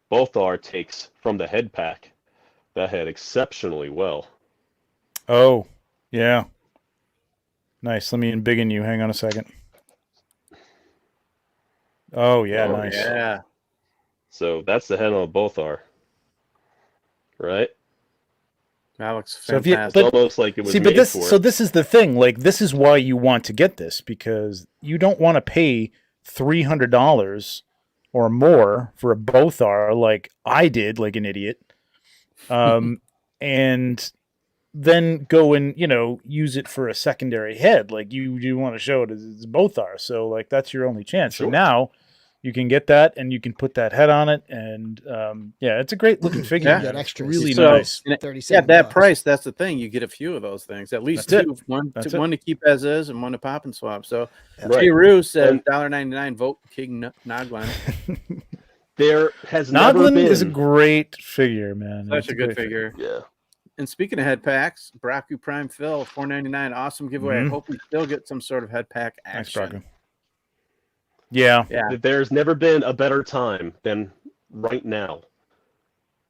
Both are takes from the head pack that had exceptionally well. Oh, yeah. Nice. Let me embiggen you. Hang on a second. Oh, yeah, Oh, nice. Yeah. So that's the head on both are. Right? That looks So if you- fantastic. It's almost like it was See, made but for it. this is the thing. Like, this is why you want to get this, because you don't want to pay $300 or more for a Bothar like I did, like an idiot, and then go and use it for a secondary head. Like you want to show it as Bothar, so like that's your only chance. Sure. So now you can get that, and you can put that head on it, and it's a great looking figure. Yeah. man. Get It's extras. really So- nice. and it- 37 At that bucks. price, that's the thing. You get a few of those things. At least That's two. One That's to, it. one to keep as is and one to pop and swap. So Right. Jay Rue said And- $1.99 vote King Noglin. There has never Noglin been. is a great figure, man. Such It's a good great figure. Yeah. And speaking of head packs, Braku Prime Phil, $4.99. Awesome giveaway. Mhm. I hope we still get some sort of head pack Thanks, action. Braco. Yeah. Yeah. There's never been a better time than right now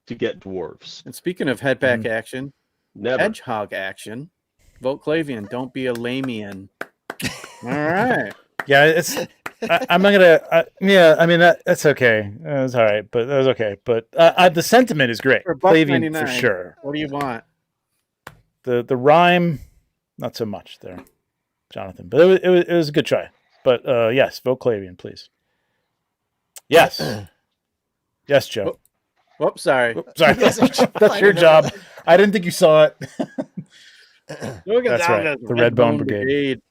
to get dwarves. And speaking of head pack Mm-hmm. action, Never. hedgehog action, vote Clavian. Don't be a Lamian. All right. Yeah, it's. I'm not gonna. I mean that's okay. That's all right, but that was okay. But the sentiment is great. For Clavian for $1.99. sure. What do you want? The rhyme, not so much there, Jonathan. But it was a good try. But yes, vote Clavian, please. Yes, yes, Joe. Whoops, sorry. Oops, sorry, Yes, that's your job. I didn't think you saw it. Look at That's that. right, the Red Bone Brigade.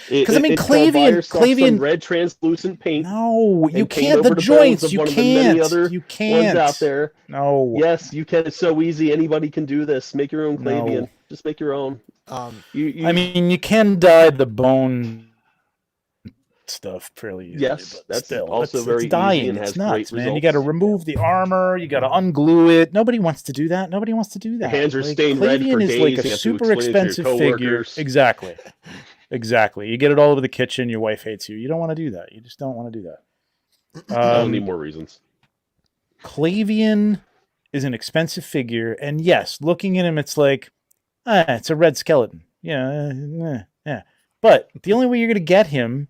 Because I mean, Clavian- red translucent paint. No, you and paint can't. over The bones joints, of you one of the many can't. other You Ones can't. out there. No. Yes, you can. It's so easy. Anybody can do this. Make your own Clavian. No. Just make your own. You I mean, you can dye the bone stuff fairly easily. Yes, but that's still, also it's very easy dying. and It's has nuts, great man. You got to results. remove the armor. You got to unglue it. Nobody wants to do that. Nobody wants to do that. Your hands are Like, stained red for Clavian is like days. a You have to super explain it to your expensive figure. coworkers. Exactly. Exactly. You get it all over the kitchen. Your wife hates you. You don't want to do that. You just don't want to do that. I don't need more reasons. Clavian is an expensive figure, and yes, looking at him, it's like, it's a red skeleton. Yeah. But the only way you're gonna get him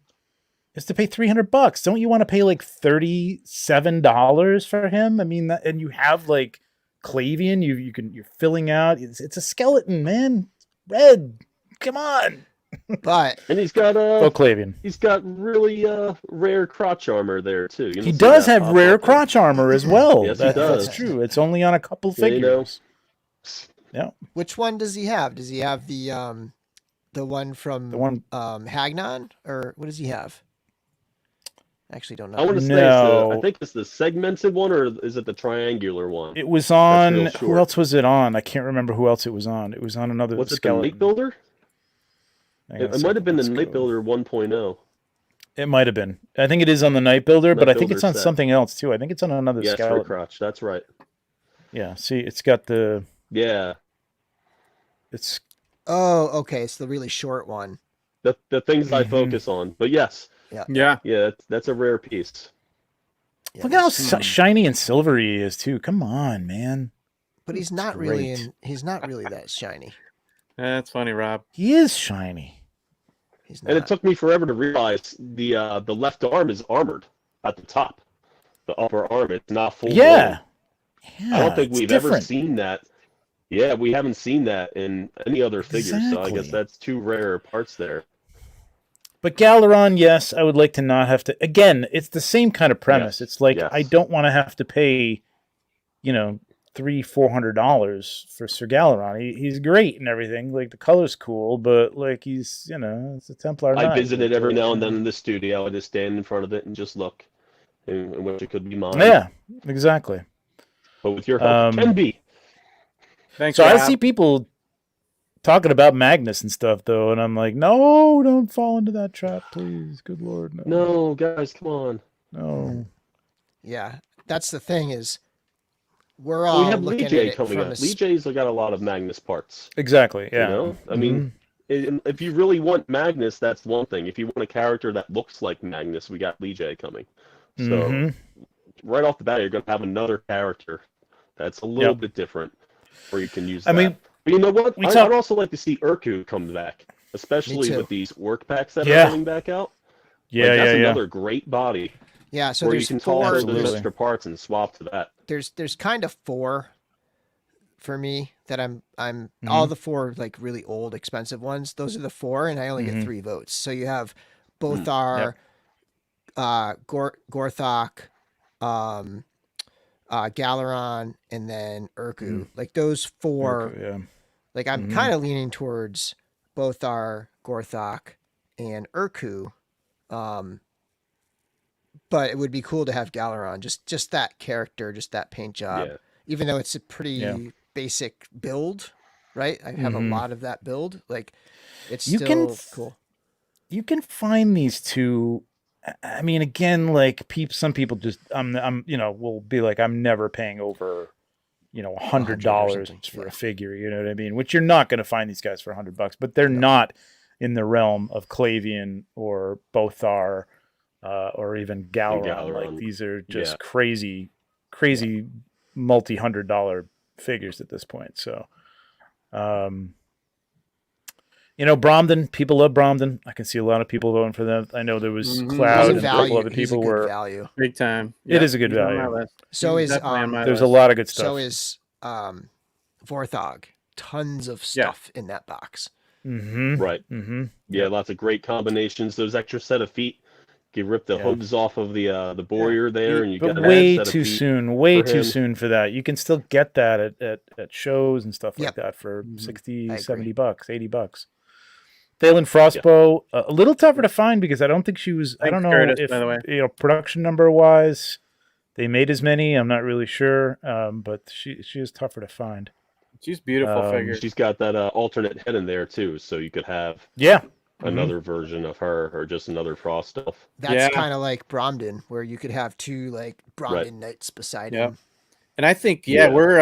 is to pay $300. Don't you want to pay like $37 for him? I mean, and you have like Clavian. You're filling out. It's a skeleton, man. Red. Come on. But And he's got Clavian. he's got really rare crotch armor there too. You He don't see does that have pop rare up there. crotch armor as well. Yes, he does. That's true. It's only on a couple Yeah, you know. figures. Yeah. which one does he have? Does he have the one from The one. Hagnon, or what does he have? I actually don't I know. want to say No. I think it's the segmented one, or is it the triangular one? It was on. real Who short. else was it on? I can't remember who else it was on. It was on another Was it the skeleton. Night Builder? Hang on a It might have been the second, Night let's go. Builder 1.0. It might have been. I think it is on the Night Builder, but Night I think it's Builder on set. something else too. I think it's on another Yes, for skeleton. crotch. That's right. Yeah. See, it's got the. Yeah, It's Oh, okay. It's the really short one. the things I Mhm. focus on. But yes, Yeah. yeah, that's a rare piece. Yeah, look at how this- shiny and silvery he is too. Come on, man. but he's not really great. in. He's not really that shiny. That's funny, Rob. He is shiny. He's not. And it took me forever to realize the left arm is armored at the top. The upper arm, it's not full. Yeah. blown. I don't think it's we've ever different. seen that. Yeah, we haven't seen that in any other figure, so I Exactly. guess that's two rare parts there. But Galaron, yes, I would like to not have to. Again, it's the same kind of premise. Yes, It's like yes. I don't want to have to pay, $300-$400 for Sir Galaron. He's great and everything. Like the color's cool, but like it's a Templar I Knight. visited Like, every now and then in the studio. I just stand in front of it and just look, and wish it could be mine. Yeah, exactly. But with your help, it can be. Thanks, So I Rob. see people talking about Magnus and stuff though, and I'm like, no, don't fall into that trap, please. Good Lord, no. No, guys, come on. No. Yeah, that's the thing is, we're all We have looking at Lee it coming from up. a Lee J's got a lot of Magnus parts. Exactly. Yeah. You know, I mean, if you really want Magnus, that's one thing. If you want a character that looks like Magnus, we got Lee J coming. So Mhm. right off the bat, you're going to have another character that's a little bit different, where you can use. I mean, but you know what? we I'd talk- also like to see Urku come back, especially too. with these work packs that Yeah. are coming back out. Yeah, Like, that's yeah. another great body Yeah, so where you there's can four. toss those Absolutely. extra parts and swap to that. There's kind of four for me that I'm Mm-hmm. all the four like really old expensive ones. Those are the four, and I only Mhm. get 3 votes. So you have both Mm, our Gorthok, Galaron, and then Urku. Like those four. Okay, yeah. Like I'm Mhm. kind of leaning towards both our Gorthok and Urku. But it would be cool to have Galaron, just that character, just that paint job. Yeah. Even though it's a pretty Yeah. basic build, right? I have Mhm. a lot of that build. Like it's You still can cool. You can find these two. I mean, again, like some people just, will be like, I'm never paying over, $100 something, for yeah. a figure. You know what I mean? Which you're not going to find these guys for $100, but they're not in the realm of Clavian or Bothar, or even Galaron. Like Galaron. these are just Yeah. crazy multi-$100 figures at this point. So, Bromden, people love Bromden. I can see a lot of people voting for them. I know there was Mhm. Cloud He's a and a couple value. other He's a people good were. value. Big time. It is a good he's on my value. list. So He's is definitely on my There's a list. lot of good stuff. So is Vorthog. Tons of stuff in that box. Mm-hmm. Right. Mm-hmm. Yeah, lots of great combinations. Those extra set of feet. You rip the Yeah. hooves off of the warrior there, and you But got way that set too of feet. soon. Way for too him. soon for that. You can still get that at shows and stuff like Yep. that for Mhm. 60, I agree. $70, $80. Thalen Frostbow, a little tougher to find because I don't think she was. I Thanks, don't know Curtis, if by the way. production number wise, they made as many. I'm not really sure, but she is tougher to find. She's a beautiful figure. She's got that alternate head in there too, so you could have Yeah, another version of her or just another Frost elf. That's Yeah. kind of like Bromden, where you could have two like Bromden Right. knights beside Yep. him. And I think, Yeah. we're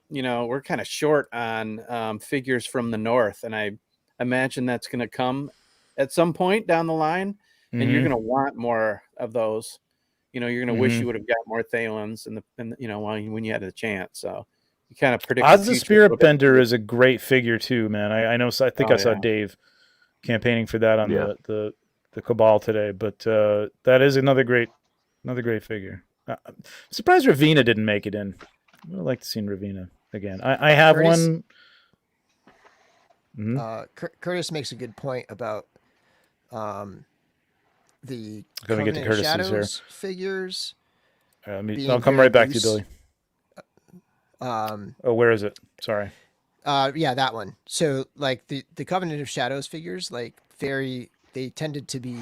we're kind of short on figures from the north, and I imagine that's going to come at some point down the line, and you're Mhm. going to want more of those. You're going to wish Mhm. you would have got more Thalens and when you had a chance. So you kind of predict Oz the the future a Spirit little bit. Bender is a great figure too, man. I know. I think Oh, I saw yeah. Dave campaigning for that on Yeah. the Cabal today, but that is another great figure. I'm surprised Ravina didn't make it in. I would like to see Ravina again. I have Curtis? one. Mhm. Curtis makes a good point about the Let me get to Covenant Curtis's here. Shadows figures. being I'll come very right back to you, loose. Billy. Um, Oh, where is it? Sorry. yeah, that one. So like the Covenant of Shadows figures, like they tended to be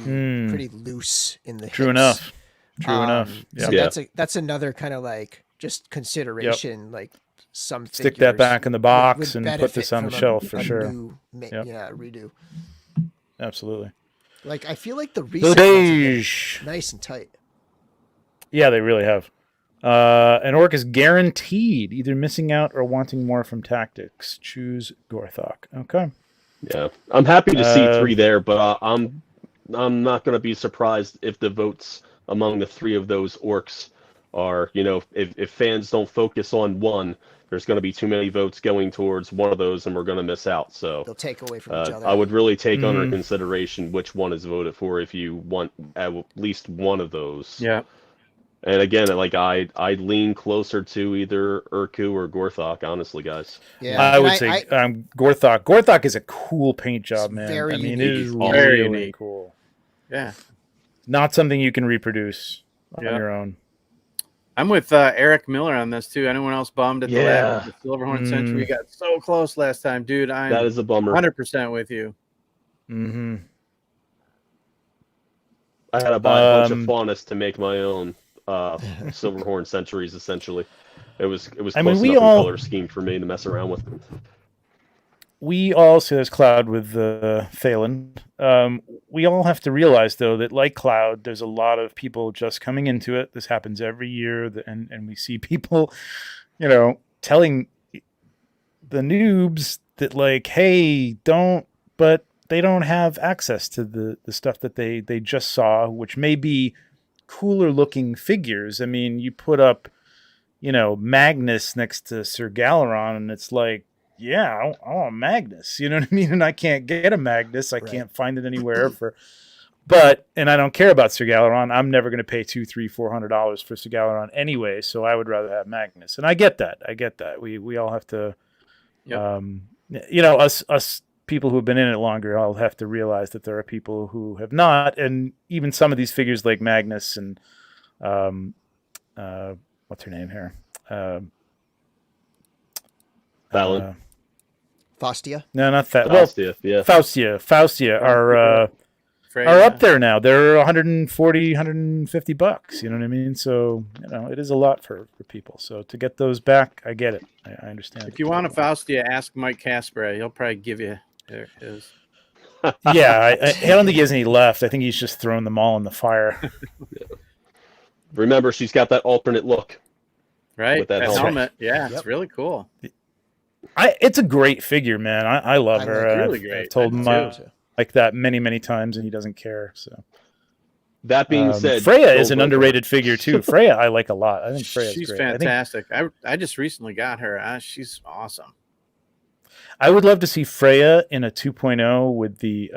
pretty loose in the True hips. enough. True enough. So Yeah. that's another kind of like just consideration. Like some Stick figures that back in the would box and put benefit this on the from shelf for a sure. new redo. Absolutely. Like I feel like the The recent ones have been beige. nice and tight. Yeah, they really have. An orc is guaranteed either missing out or wanting more from tactics. Choose Gorthok. Okay. Yeah, I'm happy to see Uh, 3 there, but I'm not going to be surprised if the votes among the 3 of those orcs are, if fans don't focus on one, there's going to be too many votes going towards one of those, and we're going to miss out. So They'll take away from each other. I would really take under Mhm. consideration which one is voted for if you want at least one of those. Yeah. And again, like I lean closer to either Urku or Gorthok, honestly, guys. Yeah, I and would say Gorthok. Gorthok is a cool paint job, man. very I mean, unique. it is Very really unique. cool. Yeah. Not something you can reproduce on Yeah. your own. I'm with Eric Miller on this too. Anyone else bummed at the Yeah. the Silverhorn Century? We got so close last time, dude. I'm That is a bummer. 100% with you. Mm-hmm. I had to buy a bunch of faunus to make my own Silverhorn Centuries. Essentially, it was close enough in color scheme for me to mess around with. We all see this Cloud with Thalen. We all have to realize, though, that like Cloud, there's a lot of people just coming into it. This happens every year, and we see people, telling the noobs that, like, hey, don't, but they don't have access to the stuff that they just saw, which may be cooler looking figures. I mean, you put up, Magnus next to Sir Galeron, and it's like, yeah, I want Magnus. You know what I mean? And I can't get a Magnus. I can't find it anywhere and I don't care about Sir Galeron. I'm never going to pay $200-$400 for Sir Galeron anyway. So I would rather have Magnus. And I get that. We all have to, us people who have bher in it longer, I'll have to realize that there are people who have not. And even some of these figures like Magnus and, what's her name here? Fallon. Faustia? No, not that. Faustia, yeah. Faustia are up there now. They're $140, $150. You know what I mean? So, it is a lot for people. So to get those back, I get it. I understand. If you want a Faustia, ask Mike Casper. He'll probably give you his. Yeah, I don't think he has any left. I think he's just thrown them all in the fire. Remember, she's got that alternate look. Right? With that helmet. Right. Yeah, it's really cool. It's a great figure, man. I love her. It's really great. I've told him like that many, many times, and he doesn't care. So that being said, Freya is an underrated figure too. Freya, I like a lot. I think Freya's she's great. fantastic. I just recently got her. She's awesome. I would love to see Freya in a 2.0 with the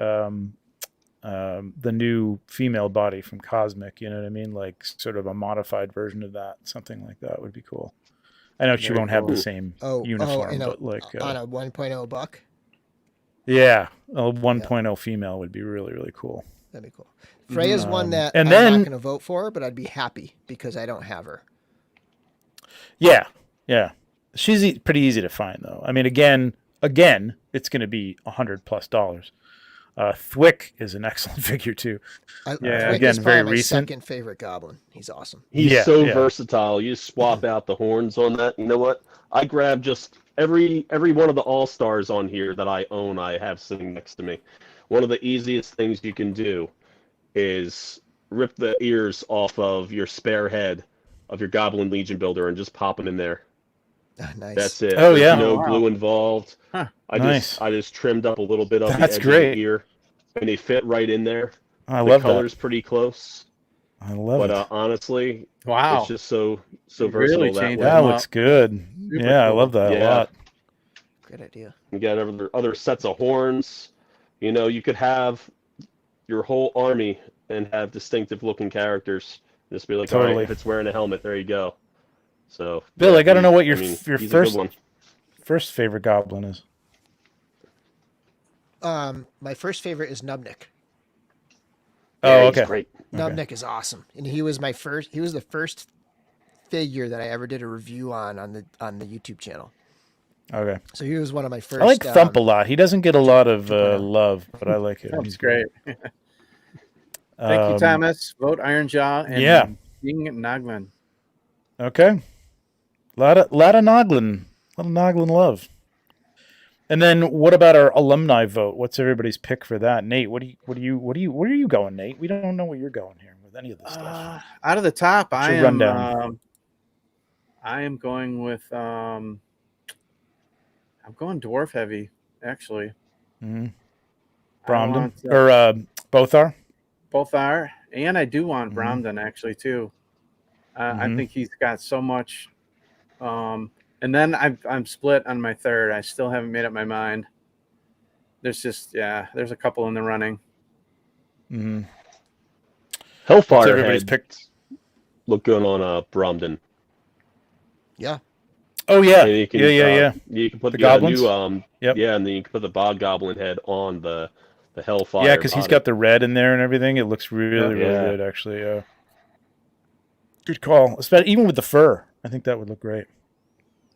new female body from Cosmic. You know what I mean? Like sort of a modified version of that. Something like that would be cool. I know she won't have the same uniform, but like on a 1.0 buck. Yeah, a 1.0 female would be really, really cool. That'd be cool. Freya's one that I'm not going to vote for, but I'd be happy because I don't have her. Yeah. She's pretty easy to find, though. I mean, again, it's going to be $100+. Thwick is an excellent figure too. Thwick again, is very my recent. second favorite goblin. He's awesome. He's so versatile. You swap out the horns on that. You know what? I grab just every one of the all-stars on here that I own. I have sitting next to me. one of the easiest things you can do is rip the ears off of your spare head of your Goblin Legion builder and just pop them in there. Nice. That's it. Oh, There's yeah. no Oh, wow. glue involved. Huh. Nice. I just trimmed up a little bit of That's the edge great. of the ear, and they fit right in there. I The love color's that. pretty close, I love but it. honestly, Wow. it's just so You versatile really that changed way. it. That Wow. looks good. Super Yeah, I cool. love that a Yeah. lot. Great idea. You got other sets of horns. You know, you could have your whole army and have distinctive looking characters. Just be like, all Totally. right, if it's wearing a helmet, there you go. So, Bill, yeah, I got to know what your I mean, your he's a good first one. first favorite goblin is. My first favorite is Nubnik. Oh, Yeah, okay. he's great. Nubnik is awesome, and he was the first figure that I ever did a review on the YouTube channel. Okay. So he was one of my first. I like Thump a lot. He doesn't get a lot of 2.0. love, but I like him. That's He's great. Thank you, Thomas. Vote Ironjaw and yeah. King Noglin. Okay. Lot of Noglin. A lot of Noglin love. And then what about our alumni vote? What's everybody's pick for that? Nate, where are you going, Nate? We don't know where you're going here with any of this stuff. Out of the top, What's I your am rundown? I am going with I'm going dwarf heavy, actually. Mm-hmm. I Bromden want, or both are? both are, and I do want Mhm. Bromden actually too. I Mhm. think he's got so much. And then I'm split on my third. I still haven't made up my mind. There's a couple in the running. Mm-hmm. Hellfire What's everybody's head pick? look good on Bromden. Yeah. Oh yeah, And you can, yeah. You can put The the goblins? new Yep. yeah, and then you can put the Bog Goblin head on the Hellfire. Yeah, because he's body. got the red in there and everything. It looks really, really Yeah. good, actually. Good call. Especially even with the fur, I think that would look great.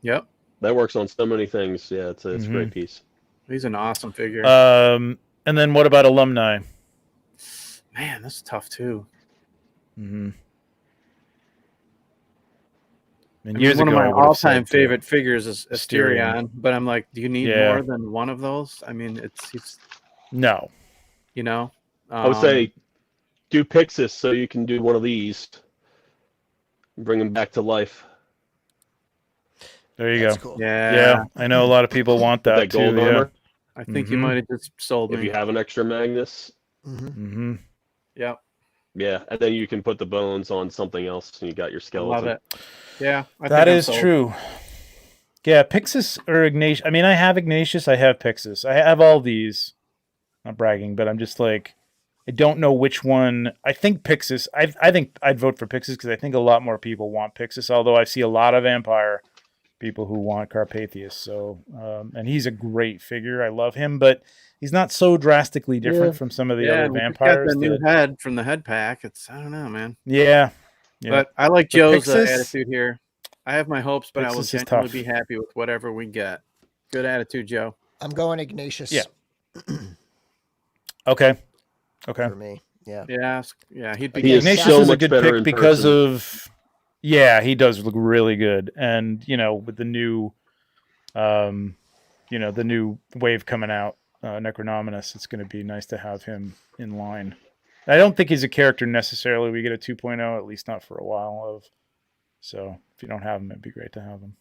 Yep, That works on so many things. Yeah, it's a great piece. he's an awesome figure. And then what about alumni? Man, that's tough too. Mm-hmm. And I years mean, one ago, of I my would have all-time said, favorite figures is Asterion. Asterion, but I'm like, do you need Yeah. more than one of those? I mean, it's No. you know. I would say do Pixis so you can do one of these. Bring him back to life. There you That's go. cool. Yeah, I know a lot of people want that, That gold too. Yeah. armor. I think you Mhm. might have just sold If me. you have an extra Magnus, Mm-hmm. Mm-hmm. Yep, yeah, and then you can put the bones on something else, and you got your I skeleton. love it. Yeah, That think I'm is sold. true. Yeah, Pixis or Ignatius. I mean, I have Ignatius. I have Pixis. I have all these. Not bragging, but I'm just like, I don't know which one. I think Pixis. I think I'd vote for Pixis because I think a lot more people want Pixis. Although I see a lot of Vampire people who want Carpathius. So, and he's a great figure. I love him, but he's not so drastically different from some of the other and we just vampires. got the new head from the head pack. It's I don't know, man. Yeah. But I like But Joe's Pixis- attitude here. I have my hopes, but I will Pixis is genuinely tough. be happy with whatever we get. Good attitude, Joe. I'm going Ignatius. Yeah. Okay. For me. Yeah. Yeah, he'd be He good. is Ignatius so is a much good better pick in because person. of, yeah, he does look really good, and with the new, the new wave coming out, Necronominus, it's going to be nice to have him in line. I don't think he's a character necessarily we get a 2.0, at least not for a while. So if you don't have him, it'd be great to have him.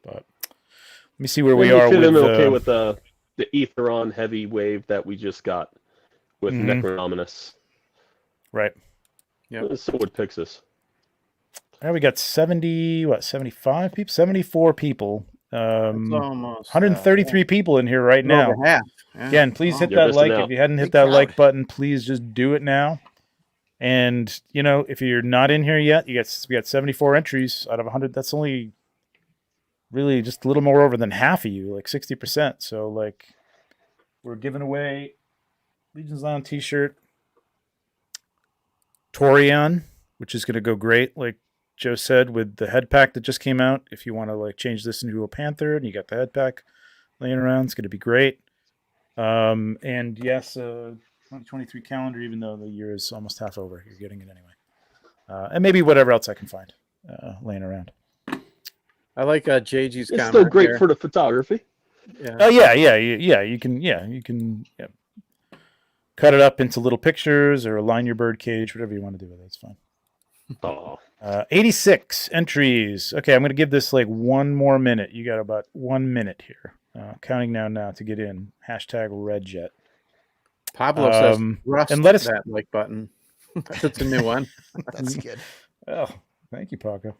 But let me see where we You are fit with him okay with the Aetheron heavy wave that we just got with Mhm. Necronominus. right. Yep. So would Pixis. Now we got 75 people, 74 people. It's almost 133 people in here right now. now. Half. Yeah. Again, please hit You're that missing like. out. If you hadn't hit Big that crowd. like button, please just do it now. And if you're not in here yet, we got 74 entries out of 100. That's only really just a little more over than half of you, like 60%. So we're giving away Legions Lounge t-shirt, Torion, which is going to go great, like Joe said, with the head pack that just came out. If you want to change this into a Panther and you got the head pack laying around, it's going to be great. And yes, 2023 calendar, even though the year is almost half over, you're getting it anyway. And maybe whatever else I can find laying around. I like JG's It's comment. still great there. for the photography. Yeah. Oh yeah. You can. cut it up into little pictures or align your bird cage, whatever you want to do with it. It's fine. Oh, 86 entries. Okay, I'm going to give this like 1 more minute. You got about 1 minute here. Counting now to get in. Hashtag Redjet. Pablo says, "Rust and let us- that like button." That's a new one. That's good. Oh, thank you, Paco.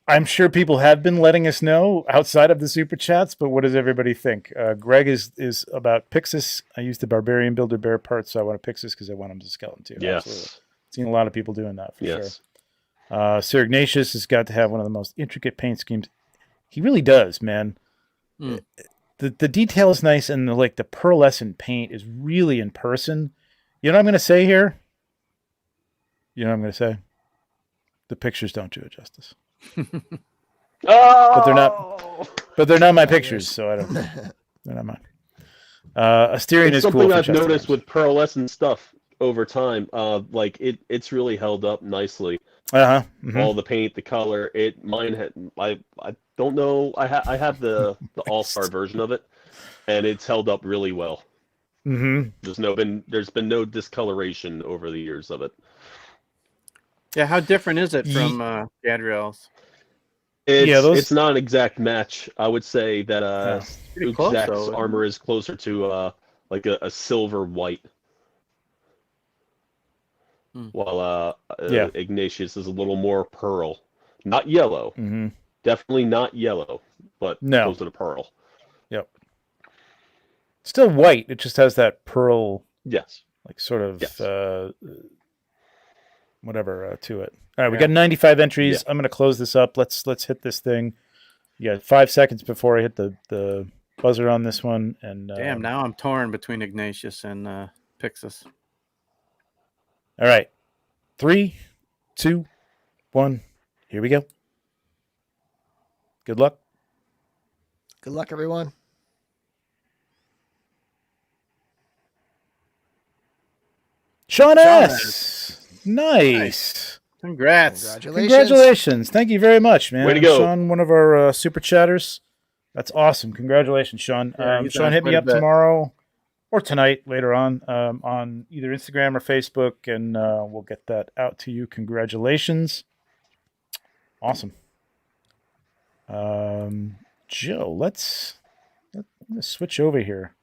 I'm sure people have been letting us know outside of the super chats, but what does everybody think? Greg is about Pixis. I used the Barbarian Builder Bear parts, so I want a Pixis because I want him as a skeleton too. yes. Absolutely. Seen a lot of people doing that for Yes. sure. Sir Ignatius has got to have one of the most intricate paint schemes. He really does, man. Mm. The detail is nice, and the pearlescent paint is really in person. You know what I'm going to say here? You know what I'm going to say? The pictures don't do it justice. Oh! But they're not my pictures, so I don't. They're not mine. Asterion It's is cool. something for I've chest noticed games. with pearlescent stuff over time. It's really held up nicely. Mhm. All the paint, the color. I don't know. I have the all-star version of it, and it's held up really well. Mm-hmm. There's been no discoloration over the years of it. Yeah, how different is it from Gadriel's? It's not an exact match. I would say that Pretty close, Exact's though, isn't it? armor is closer to like a silver white, while Ignatius is a little more pearl, not yellow. Mm-hmm. Definitely not yellow, but closer to pearl. Yep. Still white. It just has that pearl, Yes. like sort of Yes. Whatever to it. All right, we got 95 entries. Yeah. I'm going to close this up. Let's hit this thing. You got 5 seconds before I hit the buzzer on this one. And Damn, now I'm torn between Ignatius and Pixis. All right, 3, 2, 1. Here we go. Good luck. Good luck, everyone. Sean S. Nice. Congrats. Congratulations. Thank you very much, man. Way to go. Sean, one of our super chatters. That's awesome. Congratulations, Sean. Yeah, Sean, hit me up tomorrow or tonight later on either Instagram or Facebook, and we'll get that out to you. Congratulations. Awesome. Joe, let's switch over here.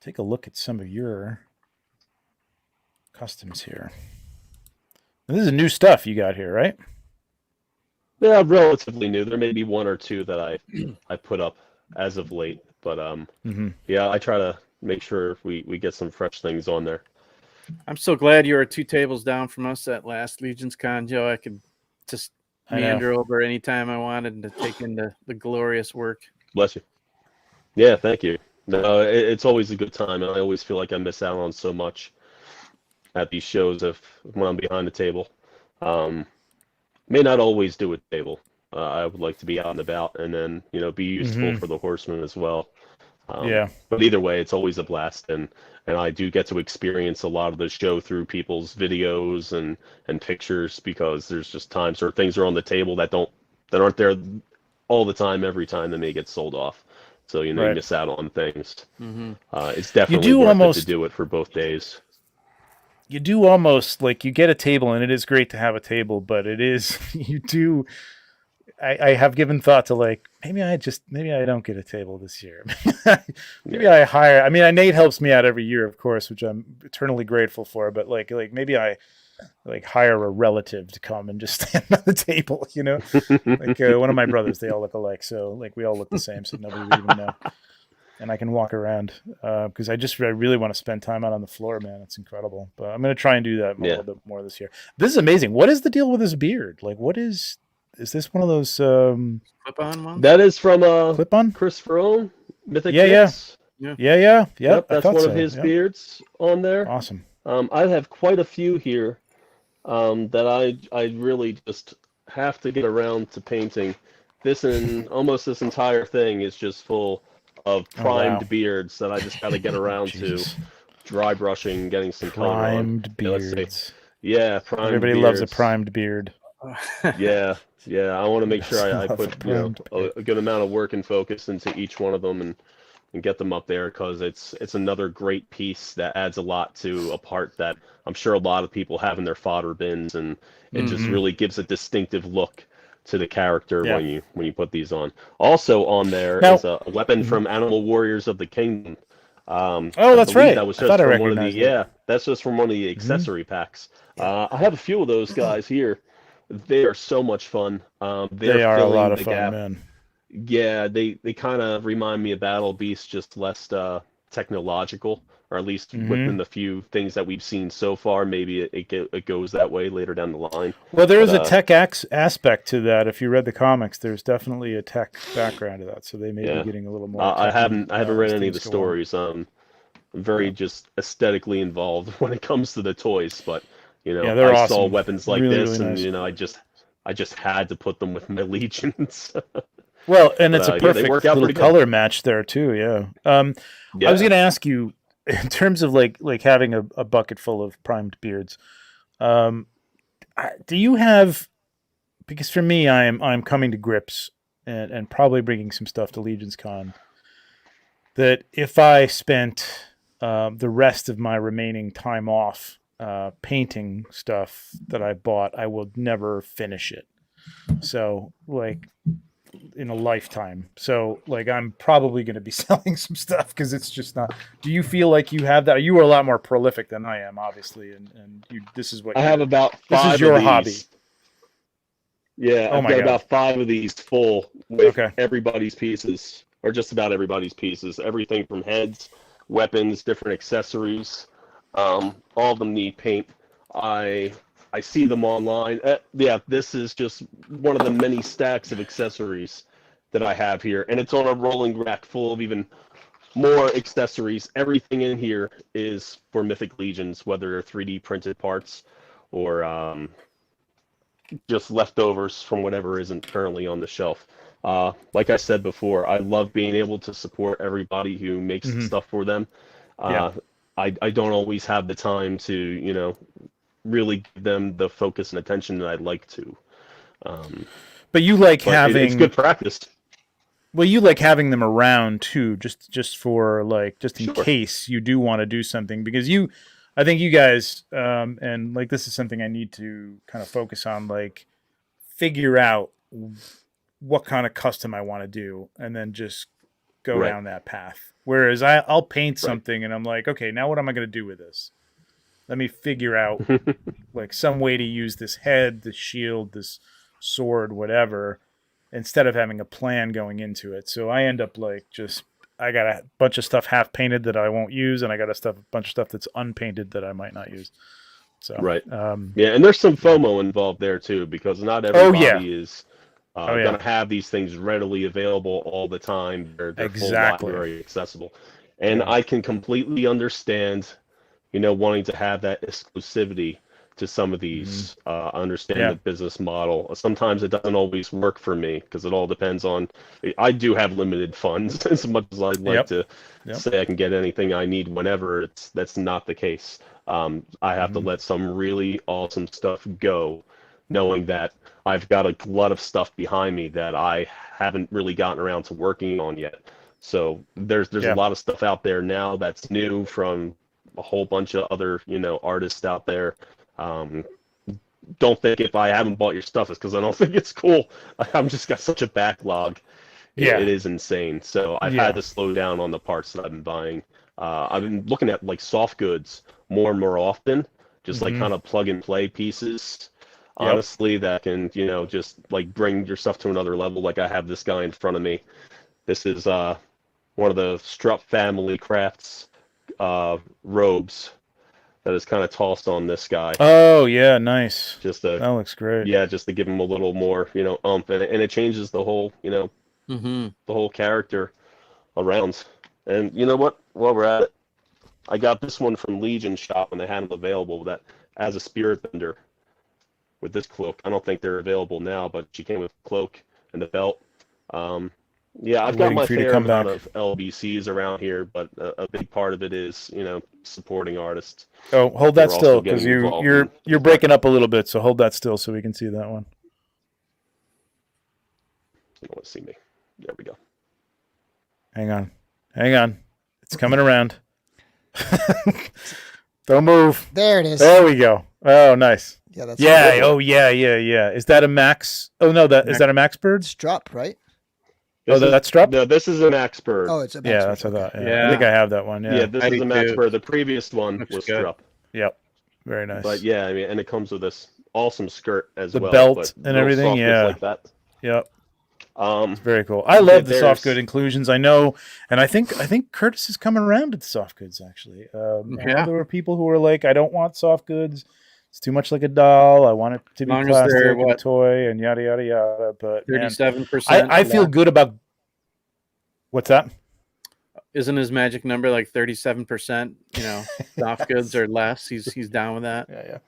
Take a look at some of your customs here. Now, this is new stuff you got here, right? Yeah, relatively new. There may be 1 or 2 that I put up as of late, but yeah, I try to make sure we get some fresh things on there. I'm so glad you were 2 tables down from us at last LegionsCon, Joe. I could just meander over anytime I wanted to take in the glorious work. Bless you. Yeah, thank you. No, it's always a good time, and I always feel like I miss out on so much at these shows when I'm behind the table. May not always do a table. I would like to be out and about, and then be useful for the horsemen as well. But either way, it's always a blast, and I do get to experience a lot of the show through people's videos and pictures, because there's just times or things are on the table that aren't there all the time every time they may get sold off. So you miss out on things. It's definitely worth it to do it for both days. You do almost like you get a table, and it is great to have a table, but it is I have given thought to maybe I don't get a table this year. Maybe I hire. I mean, Nate helps me out every year, of course, which I'm eternally grateful for. But maybe I hire a relative to come and just stand on the table. One of my brothers, they all look alike, so we all look the same, so nobody would even know. And I can walk around because I really want to spend time out on the floor, man. It's incredible. But I'm going to try and do that a little bit more this year. This is amazing. What is the deal with his beard? What is this one of those clip-on ones? That is from clip-on Chris Ferone, Mythic Legions. Yeah. Yep, that's one of his beards on there. Awesome. I have quite a few here that I really just have to get around to painting. This and almost this entire thing is just full of primed beards that I just got to get around to dry brushing, getting some color on. Primed beards. Yeah, primed Everybody beards. loves a primed beard. Yeah, yeah. I want to make sure I Love a put primed beard. a good amount of work and focus into each one of them and get them up there because it's another great piece that adds a lot to a part that I'm sure a lot of people have in their fodder bins, and it just Hmm. really gives a distinctive look to the character Yeah. when you put these on. Also on there Now, is a weapon mhm. from Animal Warriors of the Kingdom. Oh, I that's believe that right. was I thought just I from one of the recognized it. that's just from one of the Hmm. accessory packs. Yeah. I have a few of those guys here. They are so much fun. They're They are a lot filling of the fun, gap. man. Yeah, they kind of remind me of Battle Beast, just less technological, or at least within Hmm. the few things that we've seen so far. Maybe it goes that way later down the line. Well, there But is a tech aspect to that. If you read the comics, there's definitely a tech background to that. So they may be yeah, getting a little more techy I haven't read as any of things the go on. stories. I'm very Yeah, just aesthetically involved when it comes to the toys, but yeah, I they're saw awesome. weapons like Really, really this, and nice. I just had to put them with my legions. Well, and But it's a yeah, they work perfect out little pretty good. color match there too. Yeah. I was Yeah. going to ask you, in terms of like having a bucket full of primed beards. Um, do you have? Because for me, I'm coming to grips and probably bringing some stuff to LegionsCon that if I spent the rest of my remaining time off painting stuff that I bought, I will never finish it. So, like, in a lifetime. So, like, I'm probably going to be selling some stuff because it's just not. Do you feel like you have that? You are a lot more prolific than I am, obviously, and you. This is what I have you're. about This is five of your hobby. these. Yeah, Oh I've my got god. about five of these full with Okay. everybody's pieces, or just about everybody's pieces. Everything from heads, weapons, different accessories. All of them need paint. I I see them online. Yeah, this is just one of the many stacks of accessories that I have here, and it's on a rolling rack full of even more accessories. Everything in here is for Mythic Legions, whether they're 3D printed parts or just leftovers from whatever isn't currently on the shelf. Like I said before, I love being able to support everybody who makes Hmm. stuff for them. Yeah. Uh, I don't always have the time to, really give them the focus and attention that I'd like to. Um, But you like but it's having good practice. well, you like having them around too, just for like just in Sure. case you do want to do something because I think you guys and like this is something I need to kind of focus on, like figure out what kind of custom I want to do and then just go Right. down that path. Whereas I'll paint Right. something and I'm like, okay, now what am I going to do with this? Let me figure out like some way to use this head, this shield, this sword, whatever, instead of having a plan going into it. So I end up like just I got a bunch of stuff half painted that I won't use, and I got a bunch of stuff that's unpainted that I might not use. So Right. Yeah, and there's some yeah. FOMO involved there too, because not Oh yeah. everybody is Oh yeah. going to have these things readily available all the time. They're full Exactly. library accessible, and Yeah. I can completely understand, wanting to have that exclusivity to some of Hmm. these. I understand Yeah. the business model. Sometimes it doesn't always work for me because it all depends on. I do have limited funds as much as I'd like Yep. to Yep. say I can get anything I need whenever. That's not the case. I have to Hmm. let some really awesome stuff go, knowing that I've got a lot of stuff behind me that I haven't really gotten around to working on yet. So there's a Yeah. lot of stuff out there now that's new from a whole bunch of other artists out there. Um, don't think if I haven't bought your stuff it's because I don't think it's cool. I'm just got such a backlog. It Yeah. is insane. So I've had Yeah. to slow down on the parts that I've been buying. I've been looking at like soft goods more and more often, just like Hmm. kind of plug and play pieces. Yep. Honestly, that can just like bring your stuff to another level. Like I have this guy in front of me. This is one of the Strupp family crafts robes that is kind of tossed on this guy. Oh yeah. Nice. Just to That looks great. yeah, just to give him a little more umph, and it changes the whole Hmm. the whole character around. And you know what? While we're at it, I got this one from Legion Shop when they had them available. That as a spirit bender with this cloak. I don't think they're available now, but she came with the cloak and the belt. Um, Yeah, I've We're got waiting my for you to fair come amount back. of LBCs around here, but a big part of it is, supporting artists. Oh, hold We're that still, also because getting involved you're in you're breaking up a little bit. So hold that still so we can see that one. You don't want to see me. There we go. Hang on. It's coming around. Don't move. There it is. There we go. Oh, nice. Yeah, that's Yeah. good. Oh, yeah. Is that a Max? Oh no, is that a Max bird? It's drop, right? That's Strupp? Oh, No, this is a Max Bird. Oh, it's a Yeah, Max that's what I okay. thought. Yeah. I think I have that one. Yeah, Yeah. this I is do a Max too. Bird. The previous one Looks was good. Strupp. Yep. Very nice. But yeah, I mean, and it comes with this awesome skirt as The well. belt but and real everything, soft goods yeah. like that. Yep. Um, It's very cool. I love the soft there's- good inclusions. I know, and I think Curtis is coming around to the soft goods actually. I know Yeah. there were people who were like, I don't want soft goods. It's too much like a doll. I want it to be long as they're, plastic and what, toy and yada yada yada. But man, 37%. I feel good about. What's that? Isn't his magic number like 37%? Soft goods or less. He's down with that.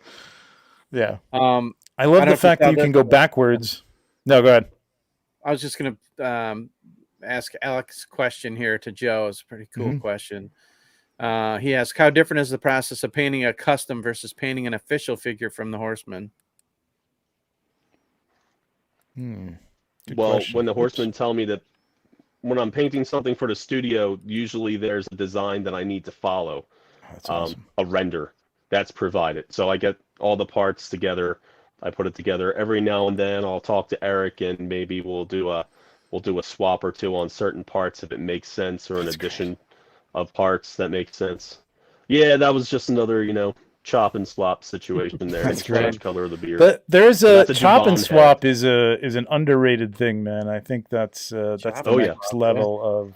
Yeah. I I I love don't the know if you fact that saw you can this. go backwards. No, go ahead. was just gonna ask Alex a question here to Joe. It's a pretty cool Mhm. question. He asks, how different is the process of painting a custom versus painting an official figure from the Horsemen? Good well, question. when the Oops. horsemen tell me that when I'm painting something for the studio, usually there's a design that I need to follow. Oh, that's awesome. A render that's provided. So I get all the parts together. I put it together. Every now and then I'll talk to Eric and maybe we'll do a swap or two on certain parts if it makes sense, or an That's addition of parts that makes sense. Yeah, that was just another, chop and swap situation there. That's Just great. change color of the beard. But there's So a that's a chop and Javon swap is an underrated thing, man. I think that's the Chop and next swap, level of.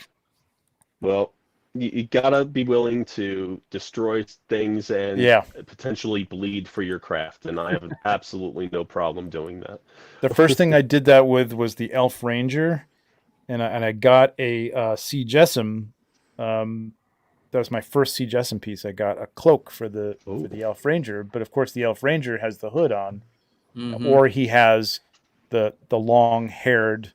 Well, you gotta be willing to destroy things and Yeah. potentially bleed for your craft, and I have absolutely no problem doing that. The first thing I did that with was the Elf Ranger, and I got a C. Jessam. That was my first C. Jessam piece. I got a cloak for the Elf Ranger, but of course the Elf Ranger has the hood on, or he has the long haired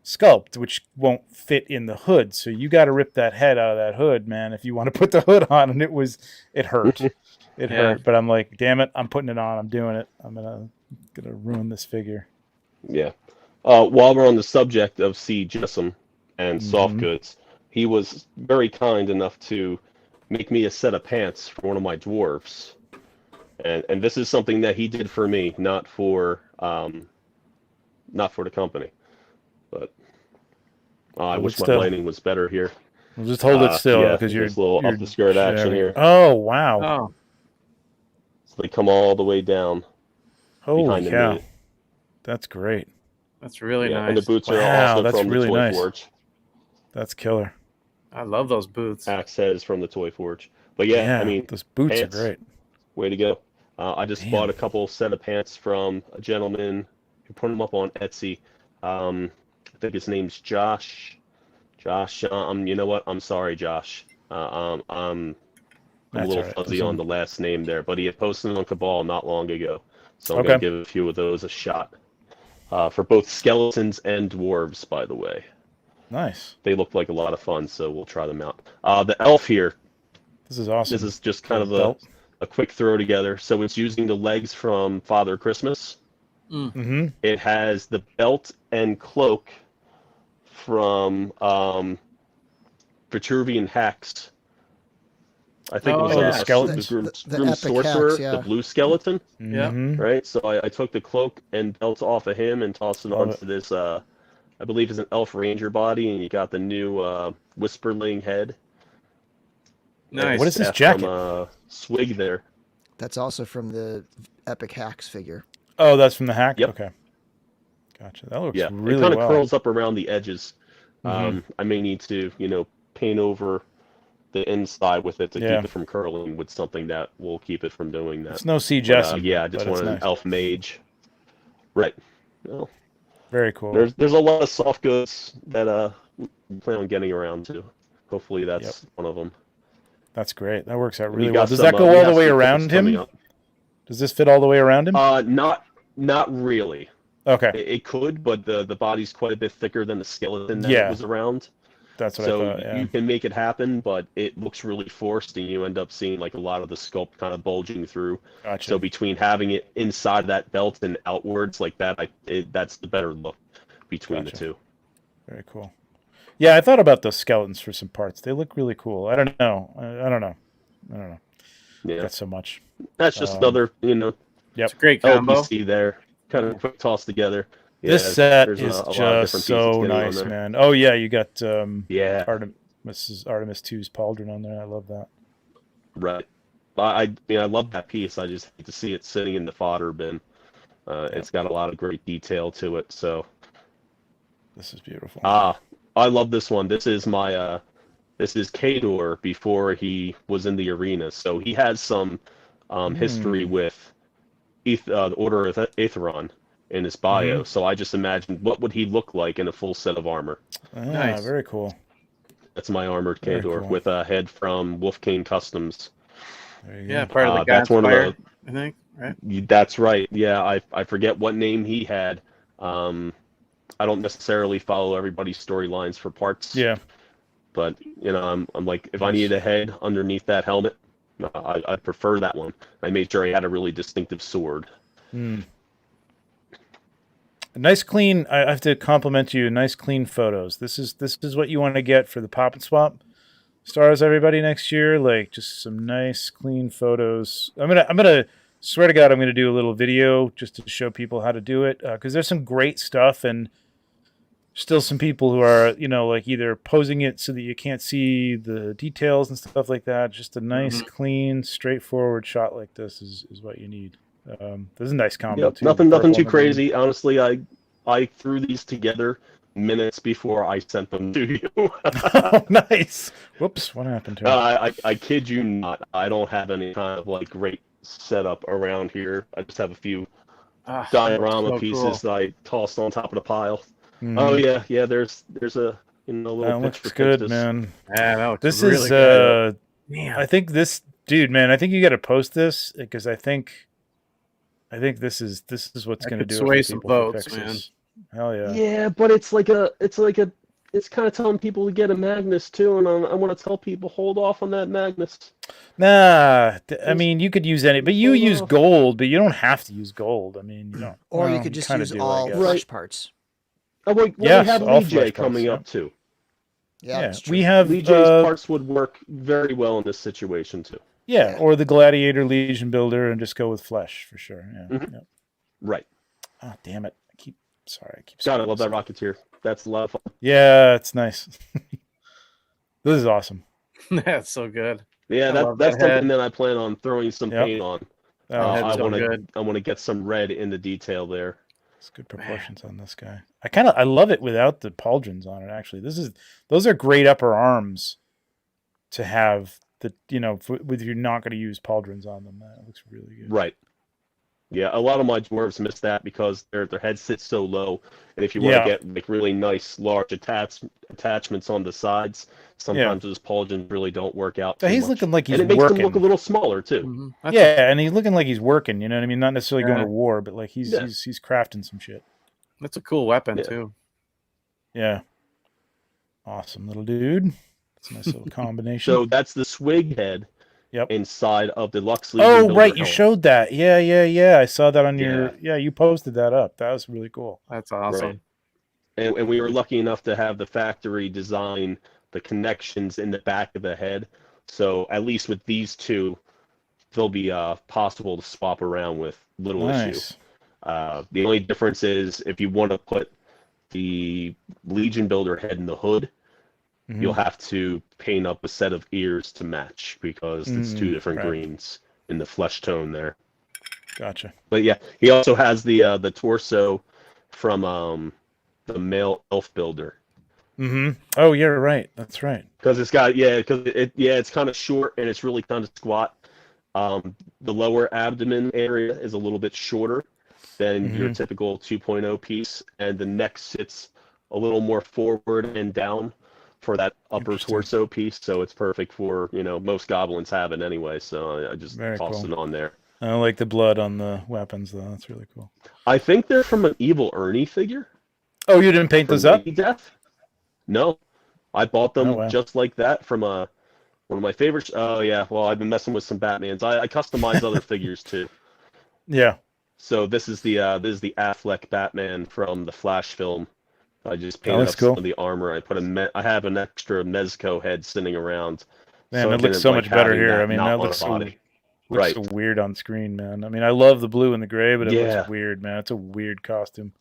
sculpt, which won't fit in the hood. So you got to rip that head out of that hood, man, if you want to put the hood on. And it hurt. It hurt. But I'm like, damn it, I'm putting it on. I'm doing it. I'm gonna ruin this figure. Yeah. While we're on the subject of C. Jessam and soft goods, he was very kind enough to make me a set of pants for one of my dwarves. And this is something that he did for me, not for the company. But I wish my lighting was better here. We'll just hold it still because you're a little up the skirt action here. Oh wow! Oh, So they come all the way down Holy behind the cow! knee. That's great. that's really nice. And the boots are Wow, also that's from really the Toy nice. Forge. That's killer. I love those boots. Axe head is from the Toy Forge. But yeah, I mean, those boots pants, are great. way to go. I just bought a couple set of pants from a gentleman who put them up on Etsy. I think his name's Josh. Josh, you know what? I'm sorry, Josh. I'm a little fuzzy on the last name there, but he had posted them on Cabal not long ago. So I'm going to give a few of those a shot. For both skeletons and dwarves, by the way. Nice. They look like a lot of fun, so we'll try them out. The elf here. This is awesome. This is just kind of a quick throw together. So it's using the legs from Father Christmas. Mm-hmm. It has the belt and cloak from Vitruvian Hacks. I think it was the skeletons. the Grim Sorcerer, Hacks, yeah. the blue skeleton. Yeah. Right? So I took the cloak and belt off of him and tossed it onto this, I believe it's an Elf Ranger body, and you got the new Whisperling head. Nice. What is this jacket? From Swig there. That's also from the Epic Hacks figure. Oh, that's from the hack? Yep. Okay. Gotcha. That looks Yeah, really it kind of well. curls up around the edges. Mhm. I may need to, paint over the inside with it to keep it from curling with something that will keep it from doing that. It's no C. But, Jessam. yeah, I just wanted an elf mage. Right. Well, very cool. There's a lot of soft goods that we plan on getting around to. Hopefully that's one of them. That's great. That works out We really got well. Does some, that go we all have the way some around tickets coming him? up. Does this fit all the way around him? Not really. Okay. It could, but the body's quite a bit thicker than the skeleton that Yeah. it was around. That's what I So thought. Yeah. you can make it happen, but it looks really forced, and you end up seeing like a lot of the sculpt kind of bulging through. Gotcha. So between having it inside that belt and outwards like that, that's the better look between Gotcha. the two. Very cool. Yeah, I thought about those skeletons for some parts. They look really cool. I don't know. I don't know. Yeah, Got so much. that's just another, Yep. It's a great combo. LPC there, kind of quick toss together. This set there's is a lot of just different pieces so getting on nice, there. man. Oh yeah, you got Yeah, Artemis 2's pauldron on there. I love that. right. I love that piece. I just hate to see it sitting in the fodder bin. It's got a lot of great detail to it. So This is beautiful. I love this one. This is my this is Kador before he was in the arena. So he has some history with the Order of Aetheron in his bio. So I just imagined what would he look like in a full set of armor. Nice. Very cool. That's my armored Very Kador cool. with a head from Wolfcane Customs. There you Yeah, go. part of the That's God's one of Fire, I think, right? That's right. Yeah, I forget what name he had. I don't necessarily follow everybody's storylines for parts. Yeah. But I'm like, if I needed a head underneath that helmet, I prefer that one. I made sure he had a really distinctive sword. Nice clean. I have to compliment you. Nice clean photos. This is what you want to get for the Pop and Swap stars, everybody, next year. Like just some nice clean photos. I'm gonna swear to God, I'm gonna do a little video just to show people how to do it, because there's some great stuff, and still some people who are like either posing it so that you can't see the details and stuff like that. Just a nice clean straightforward shot like this is what you need. This is a nice combo too. Nothing Purple too and crazy. Honestly, I threw these together minutes before I sent them to you. Oh, nice. Whoops, what happened to it? I kid you not. I don't have any kind of like great setup around here. I just have a few diorama so pieces cool. that I tossed on top of the pile. Mhm. Oh yeah. There's a little That pitch looks for good, Pinterest. man. Yeah, that looks This really is good. Man. I think this dude, man, I think you got to post this because I think this is what's That going to could do sway it for some people for votes, Pixels. man. Hell yeah. Yeah, but it's kind of telling people to get a Magnus too, and I want to tell people hold off on that Magnus. Nah, I mean you could use any, but you Hold use off. gold, but you don't have to use gold. I mean, you don't. Or you well, could just kinda use do, I all guess. flesh parts. Oh wait, Yes, we have all Lee flesh J parts, coming yeah. up too. Yeah, that's true. we have Lee J's parts would work very well in this situation too. yeah, or the Gladiator Legion builder and just go with flesh for sure. Yeah. Mhm. Yep. Right. Oh damn it! I keep God, I love that Rocketeer. That's a lot of fun. Yeah, it's nice. This is awesome. That's so good. Yeah, love that's that head. something that I plan on throwing some Yep. paint on. Oh, Head's I so want good. to get some red in the detail there. it's good proportions on this guy. I love it without the pauldrons on it. Actually, those are great upper arms to have. With you're not going to use pauldrons on them. That looks really good. Right. Yeah, a lot of my dwarves miss that because their head sits so low, and if you want to get like really nice large attachments on the sides, sometimes those pauldrons really don't work out. So too he's much. looking like he's and it makes working. them look a little smaller too. Mhm. That's Yeah, and he's looking like he's working. You know what I mean? Not necessarily going Yeah. to war, but like he's crafting some shit. That's a cool weapon Yeah. too. Yeah. Awesome little dude. It's a nice little combination. So that's the swig head inside of the Lux Legion Oh, builder right. You helmet. showed that. Yeah. I saw that on your. Yeah, you posted that up. That was really cool. That's awesome. Right. And we were lucky enough to have the factory design the connections in the back of the head. So at least with these two, they'll be possible to swap around with little issue. The only difference is if you want to put the Legion Builder head in the hood, you'll have to paint up a set of ears to match because it's two different greens in the flesh tone there. Gotcha. But yeah, he also has the torso from the male elf builder. Oh, you're right. That's right. Because it's got it's kind of short and it's really kind of squat. The lower abdomen area is a little bit shorter than your typical 2.0 piece, and the neck sits a little more forward and down for that upper torso piece. So it's perfect for most goblins have it anyway. So I just tossed it on there. I like the blood on the weapons, though. That's really cool. I think they're from an Evil Ernie figure. Oh, you didn't paint From those up? Lady Death? No, I bought them Oh, wow. just like that from one of my favorites. Oh yeah, well I've been messing with some Batmans. I customize other figures too. Yeah. So this is the Affleck Batman from the Flash film. I just painted looks up some cool. of the armor. I have an extra Mezco head sitting around. Man, so it I looks didn't so like much better having here. I mean, not that on a looks so, body. looks so weird on screen, man. I mean, I love the blue and the gray, but it Yeah. looks weird, man. It's a weird costume.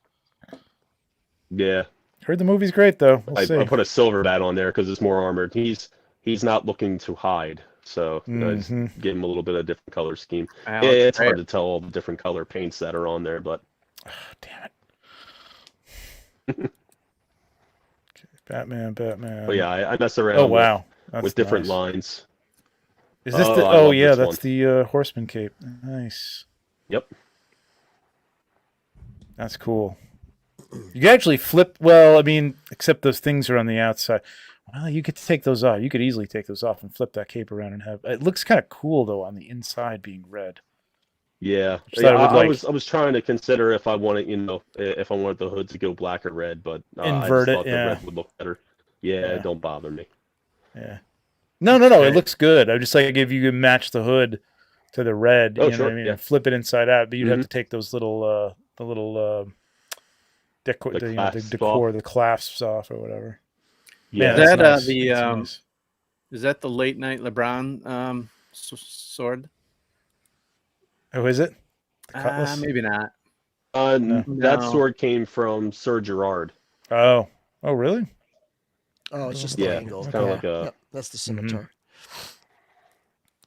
Yeah. Heard the movie's great, though. We'll I see. put a silver bat on there because it's more armored. He's not looking to hide, so I just give him a little bit of different color scheme. It's hard to tell all the different color paints that are on there, but Damn it. Okay, Batman. but yeah, I mess around. Oh wow, with different nice. lines. Is this Oh, the? I Oh love yeah, this that's one. the Horseman cape. Nice. Yep. That's cool. You can actually flip. Well, I mean, except those things are on the outside. Well, you get to take those off. You could easily take those off and flip that cape around and have. It looks kind of cool though on the inside being red. Yeah, Just thought it would, I was trying to consider if I wanted, if I wanted the hood to go black or red, but Invert I it, just thought yeah. the red would look better. Yeah, Yeah. don't bother me. Yeah. No. It looks good. I just like if you could match the hood to the red. Oh, You know sure, what I mean? yeah. And flip it inside out, but you'd have to take those little decor, clasps the clasps off or whatever. Yeah, Man, Is that's that nice. That's nice. is that the late night LeBron sword? Oh, is it? The cutlass? Maybe not. No. That No. sword came from Sir Gerard. Oh, really? Oh, it's just Yeah, the angle. it's kind of like a Yep, that's the scimitar.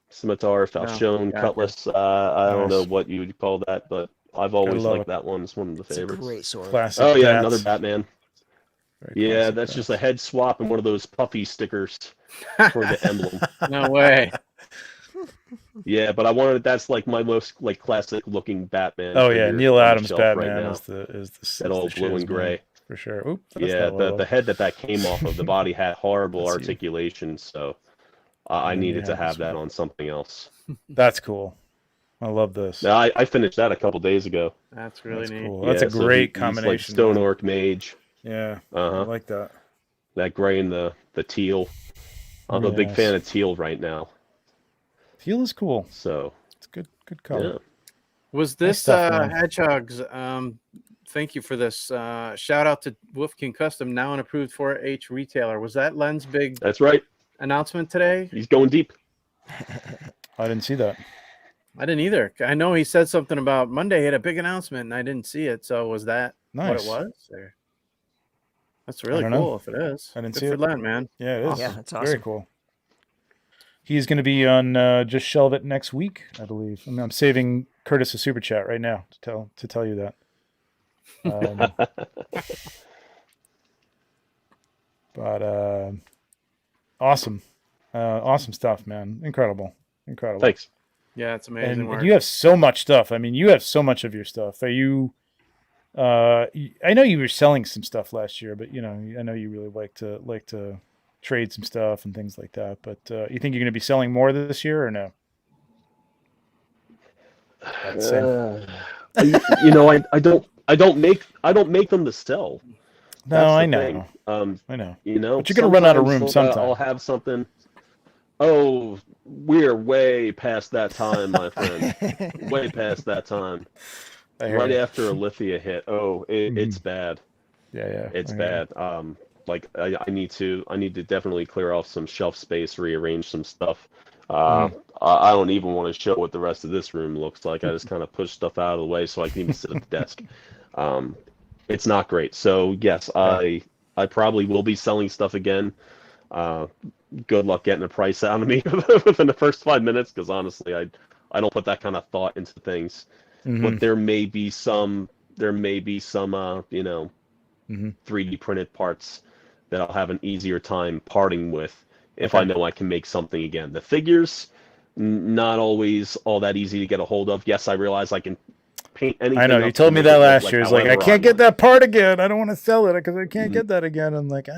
scimitar, falchion, gotcha. cutlass. I don't know Nice. what you would call that, but I've always love liked it. that one. It's one of the It's a favorites. great sword. Classic. Oh yeah, bats. another Batman. Very Yeah, classic that's just bats. a head swap and one of those puffy stickers for the emblem. No way. Yeah, but I wanted that's like my most like classic looking Batman. Oh yeah, figure Neil on the Adams shelf Batman right now. is the That all the blue shiz, and man, gray. for sure. Oop, that's Yeah, not the low. head that came off of the body had horrible Let's see. articulation, so I then you needed to have have this that one. on something else. That's cool. I love this. Now, I finished that a couple days ago. That's really That's neat. cool. That's a Yeah, so great he's like combination. Stone man. Orc Mage. Yeah, I Uh-huh. like that. That gray and the teal. I'm a Really big nice. fan of teal right now. Teal is cool. So It's good color. yeah. Was this stuff, man. Hedgehogs? Thank you for this. Shout out to Wolf King Custom, now an approved 4H retailer. Was that Len's big That's right. announcement today? He's going deep. I didn't see that. I didn't either. I know he said something about Monday. He had a big announcement, and I didn't see it. So was that what Nice. it was? Or... That's really don't know. cool if it is. I didn't Good see for it. Len, man. Yeah, it is. Yeah, that's Very awesome. cool. He's going to be on Just Shelve It next week, I believe. I mean, I'm saving Curtis a super chat right now to tell you that. But awesome, awesome stuff, man! Incredible. Thanks. Yeah, it's amazing And work. you have so much stuff. I mean, you have so much of your stuff. Are you? I know you were selling some stuff last year, but I know you really like to trade some stuff and things like that. But you think you're going to be selling more this year or no? That's I don't make them to sell. no, That's I the know. thing. I know. But you're gonna run out of room I'll sometime. have something. Oh, we're way past that time, my friend. Way past that time. I hear Right you. after Alithia hit. Oh, it's bad. Yeah. It's I hear bad. Like I need to definitely clear off some shelf space, rearrange some stuff. I don't even want to show what the rest of this room looks like. I just kind of push stuff out of the way so I can even sit at the desk. It's not great. So yes, I probably will be selling stuff again. Good luck getting a price out of me within the first 5 minutes, because honestly, I don't put that kind of thought into things. you. But there may be some 3D printed parts that I'll have an easier time parting with if I know I can make something again. The figures, not always all that easy to get a hold of. Yes, I realize I can paint anything. I know. You up told to me make that it look last year. It's like, I however can't get want. that part again. I don't want to sell it because I can't get that again. I'm like,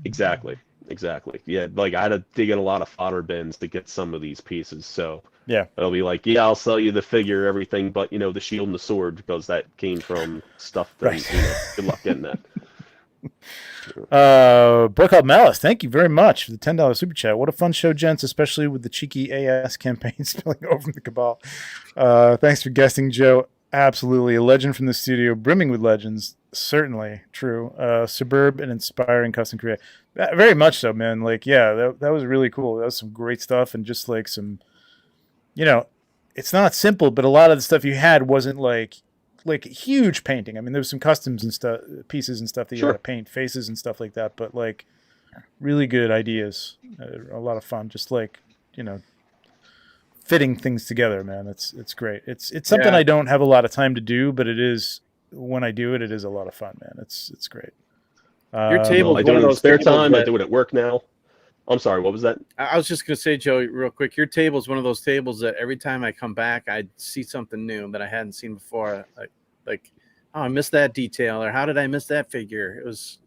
Exactly. exactly. Yeah, like I had to dig in a lot of fodder bins to get some of these pieces. So Yeah. it'll be like, yeah, I'll sell you the figure, everything, but the shield and the sword, because that came from stuff that Right. good luck getting that. Boy called Malice, thank you very much for the $10 super chat. What a fun show, gents, especially with the cheeky AS campaign spilling over from the Cabal. Thanks for guessing, Joe. Absolutely. A legend from the studio, brimming with legends. Certainly true. Superb and inspiring custom create. Very much so, man. Like, yeah, that was really cool. That was some great stuff, and just like some, it's not simple, but a lot of the stuff you had wasn't like huge painting. I mean, there was some customs and stuff, pieces and stuff that you had to paint, faces and stuff like that, but like really good ideas. A lot of fun, just like, fitting things together, man. It's great. It's something I don't have a lot of time to do, but it is, when I do it, it is a lot of fun, man. It's great. Your table, I do it in spare time. I do it at work now. I'm sorry, what was that? I was just going to say, Joe, real quick, your table is one of those tables that every time I come back, I see something new that I hadn't seen before. Like, oh, I missed that detail, or how did I miss that figure? It was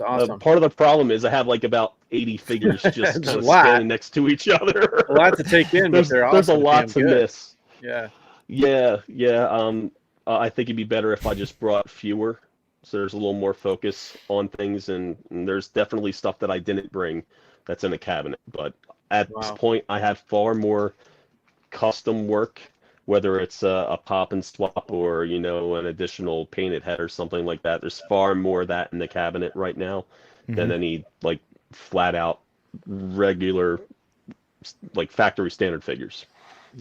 awesome. Part of the problem is I have like about 80 figures just kind of standing next to each other. A lot to take in, but there's a lot to miss. Yeah. I think it'd be better if I just brought fewer, so there's a little more focus on things, and there's definitely stuff that I didn't bring that's in a cabinet. But at this point, I have far more custom work, whether it's a pop and swap or an additional painted head or something like that. There's far more of that in the cabinet right now than any like flat out regular like factory standard figures.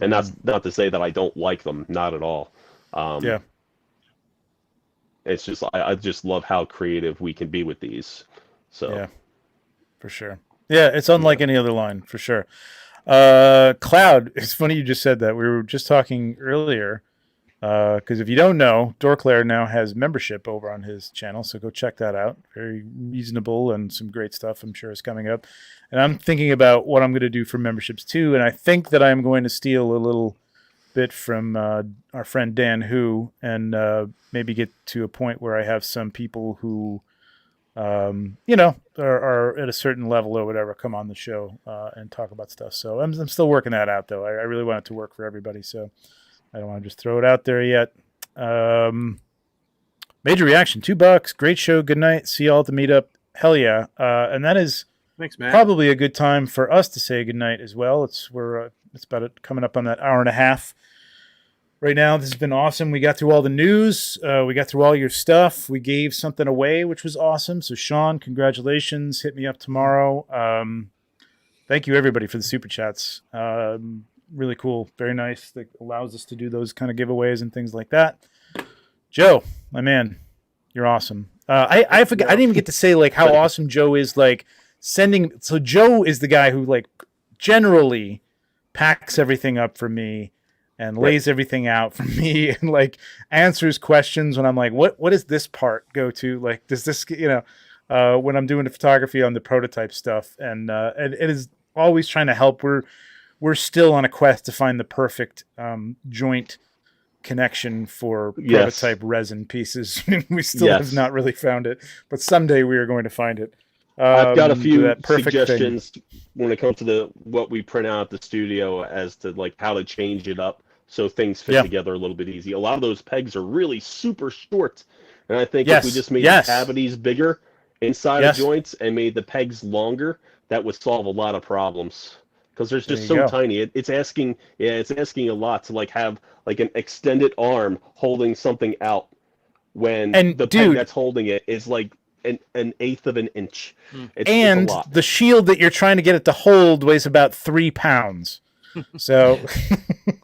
And that's not to say that I don't like them, not at all. It's just I just love how creative we can be with these. So yeah, for sure. Yeah, it's unlike any other line, for sure. Cloud, it's funny you just said that. We were just talking earlier, because if you don't know, Dorclair now has membership over on his channel, so go check that out. Very reasonable and some great stuff I'm sure is coming up. And I'm thinking about what I'm going to do for memberships too, and I think that I'm going to steal a little bit from our friend Dan Hu, and maybe get to a point where I have some people who are at a certain level or whatever come on the show and talk about stuff. So I'm still working that out, though. I really want it to work for everybody, so I don't want to just throw it out there yet. Major reaction, $2. Great show. Good night. See y'all at the meetup. Hell yeah. And that is Thanks, man. Probably a good time for us to say goodnight as well. It's about coming up on that hour and a half right now. This has been awesome. We got through all the news. We got through all your stuff. We gave something away, which was awesome. So Sean, congratulations. Hit me up tomorrow. Thank you everybody for the super chats. Really cool. Very nice. That allows us to do those kind of giveaways and things like that. Joe, my man, you're awesome. I forgot. I didn't even get to say like how awesome Joe is. Like sending. So Joe is the guy who like generally packs everything up for me and lays everything out for me and like answers questions when I'm like, what does this part go to? Like, does this, when I'm doing the photography on the prototype stuff, and it is always trying to help. We're still on a quest to find the perfect joint connection for prototype resin pieces. We still have not really found it, but someday we are going to find it. I've got a few suggestions when it comes to what we print out at the studio as to like how to change it up so things fit together a little bit easy. A lot of those pegs are really super short, and I think if we just made the cavities bigger inside of joints and made the pegs longer, that would solve a lot of problems. Because they're just so tiny. It's asking a lot to like have like an extended arm holding something out when the peg that's holding it is like an eighth of an inch. It's a lot. The shield that you're trying to get it to hold weighs about 3 pounds. So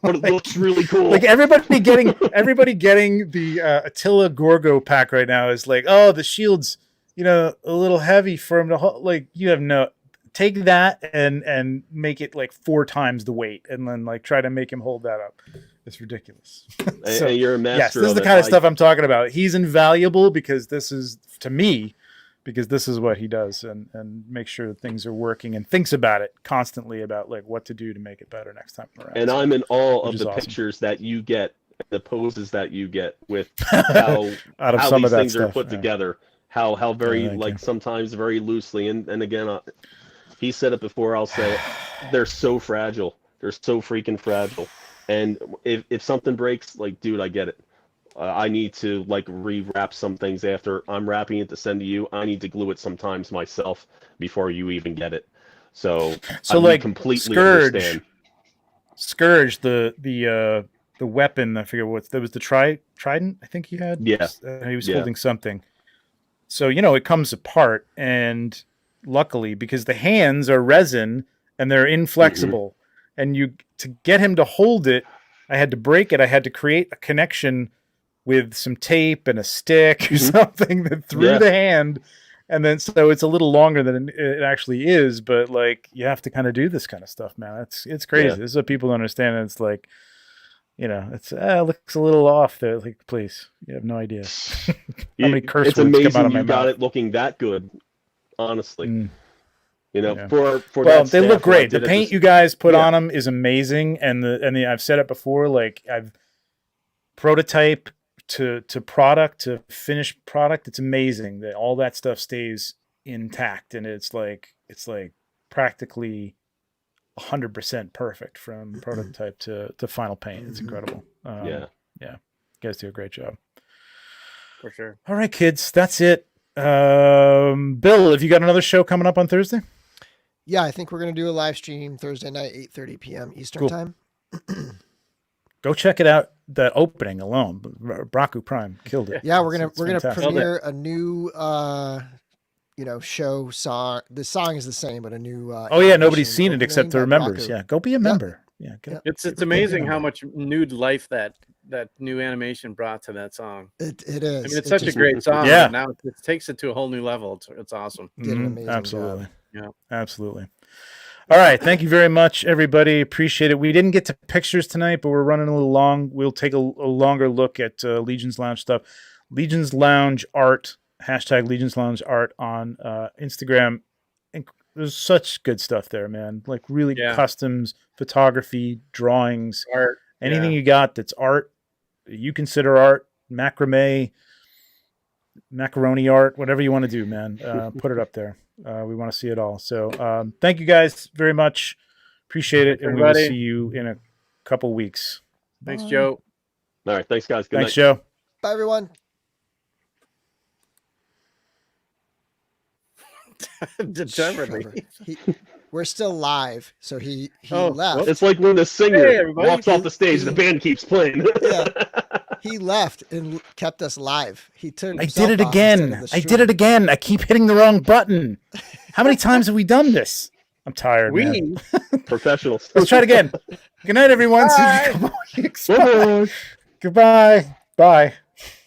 but it looks really cool. Like everybody getting the Attila Gorgo pack right now is like, oh, the shield's a little heavy for him to hold. Like you have no. Take that and make it like 4 times the weight, and then like try to make him hold that up. It's ridiculous. So, and you're a master. Yes, this is the kind of stuff I'm talking about. He's invaluable because this is what he does, and make sure that things are working and thinks about it constantly about like what to do to make it better next time around. And I'm in awe of the pictures that you get, the poses that you get with how these things are put together. How very thank like you. sometimes very loosely, and again, he said it before. I'll say it. They're so fragile. They're so freaking fragile. And if something breaks, like, dude, I get it. I need to like rewrap some things after I'm wrapping it to send to you. I need to glue it sometimes myself before you even get it. So So we like completely Scourge, understand. Scourge, the weapon. I forget what that was. The trident. I think he had. Yeah. He was Yeah. holding something. So it comes apart, and luckily, because the hands are resin and they're inflexible, and to get him to hold it, I had to break it. I had to create a connection with some tape and a stick or something that through the hand. And then, so it's a little longer than it actually is, but like, you have to kind of do this kind of stuff, man. It's crazy. Yeah. This is what people don't understand. It's like, it's looks a little off there. Like, please, you have no idea how many curse It's words amazing come out of my you got mouth. it looking that good, honestly. Yeah. For Well, that they look staff, what I great. The did at paint this- you guys put Yeah. on them is amazing, and I've said it before. Like, I've prototype to product to finished product. It's amazing that all that stuff stays intact, and it's like practically 100% perfect from prototype to final paint. It's incredible. Yeah. You guys do a great job. For sure. All right, kids, that's it. Bill, have you got another show coming up on Thursday? Yeah, I think we're going to do a live stream Thursday night, 8:30 p.m. Eastern Cool. time. Go check it out. The opening alone, Braku Prime killed it. Yeah, we're gonna fantastic. premiere a new show song. The song is the same, but a new. Oh yeah, nobody's animation seen it except opening the by members. Braku. Yeah, go be a member. Yeah, get Yeah. up. It's amazing how much nude life that new animation brought to that song. It is. I mean, It it's such a just great song. Yeah. But now it takes it to a whole new level. It's awesome. did an amazing Absolutely. job. Yeah. Absolutely. All right. Thank you very much, everybody. Appreciate it. We didn't get to pictures tonight, but we're running a little long. We'll take a longer look at Legions Lounge stuff. Legions Lounge art, hashtag Legions Lounge art on Instagram. And there's such good stuff there, man. Like really customs, photography, drawings, Art. anything you got that's art, you consider art, macrame, macaroni art, whatever you want to do, man. Put it up there. We want to see it all. So thank you guys very much. Appreciate it. And we will Everybody. see you in a couple weeks. Thanks, Bye. Joe. All right. Thanks, guys. Good Thanks, night. Joe. Bye, everyone. Trevor. We're still live, so he Oh, left. whoops. It's like when the Hey, singer everybody. walks off the stage and the band keeps playing. Yeah. He left and kept us live. He turned. I himself did it off instead again. of the I did stream. it again. I keep hitting the wrong button. How many times have we done this? I'm tired, man. Professionals. Let's try it again. Good night, everyone. See you in a couple weeks. Bye. Goodbye. Bye.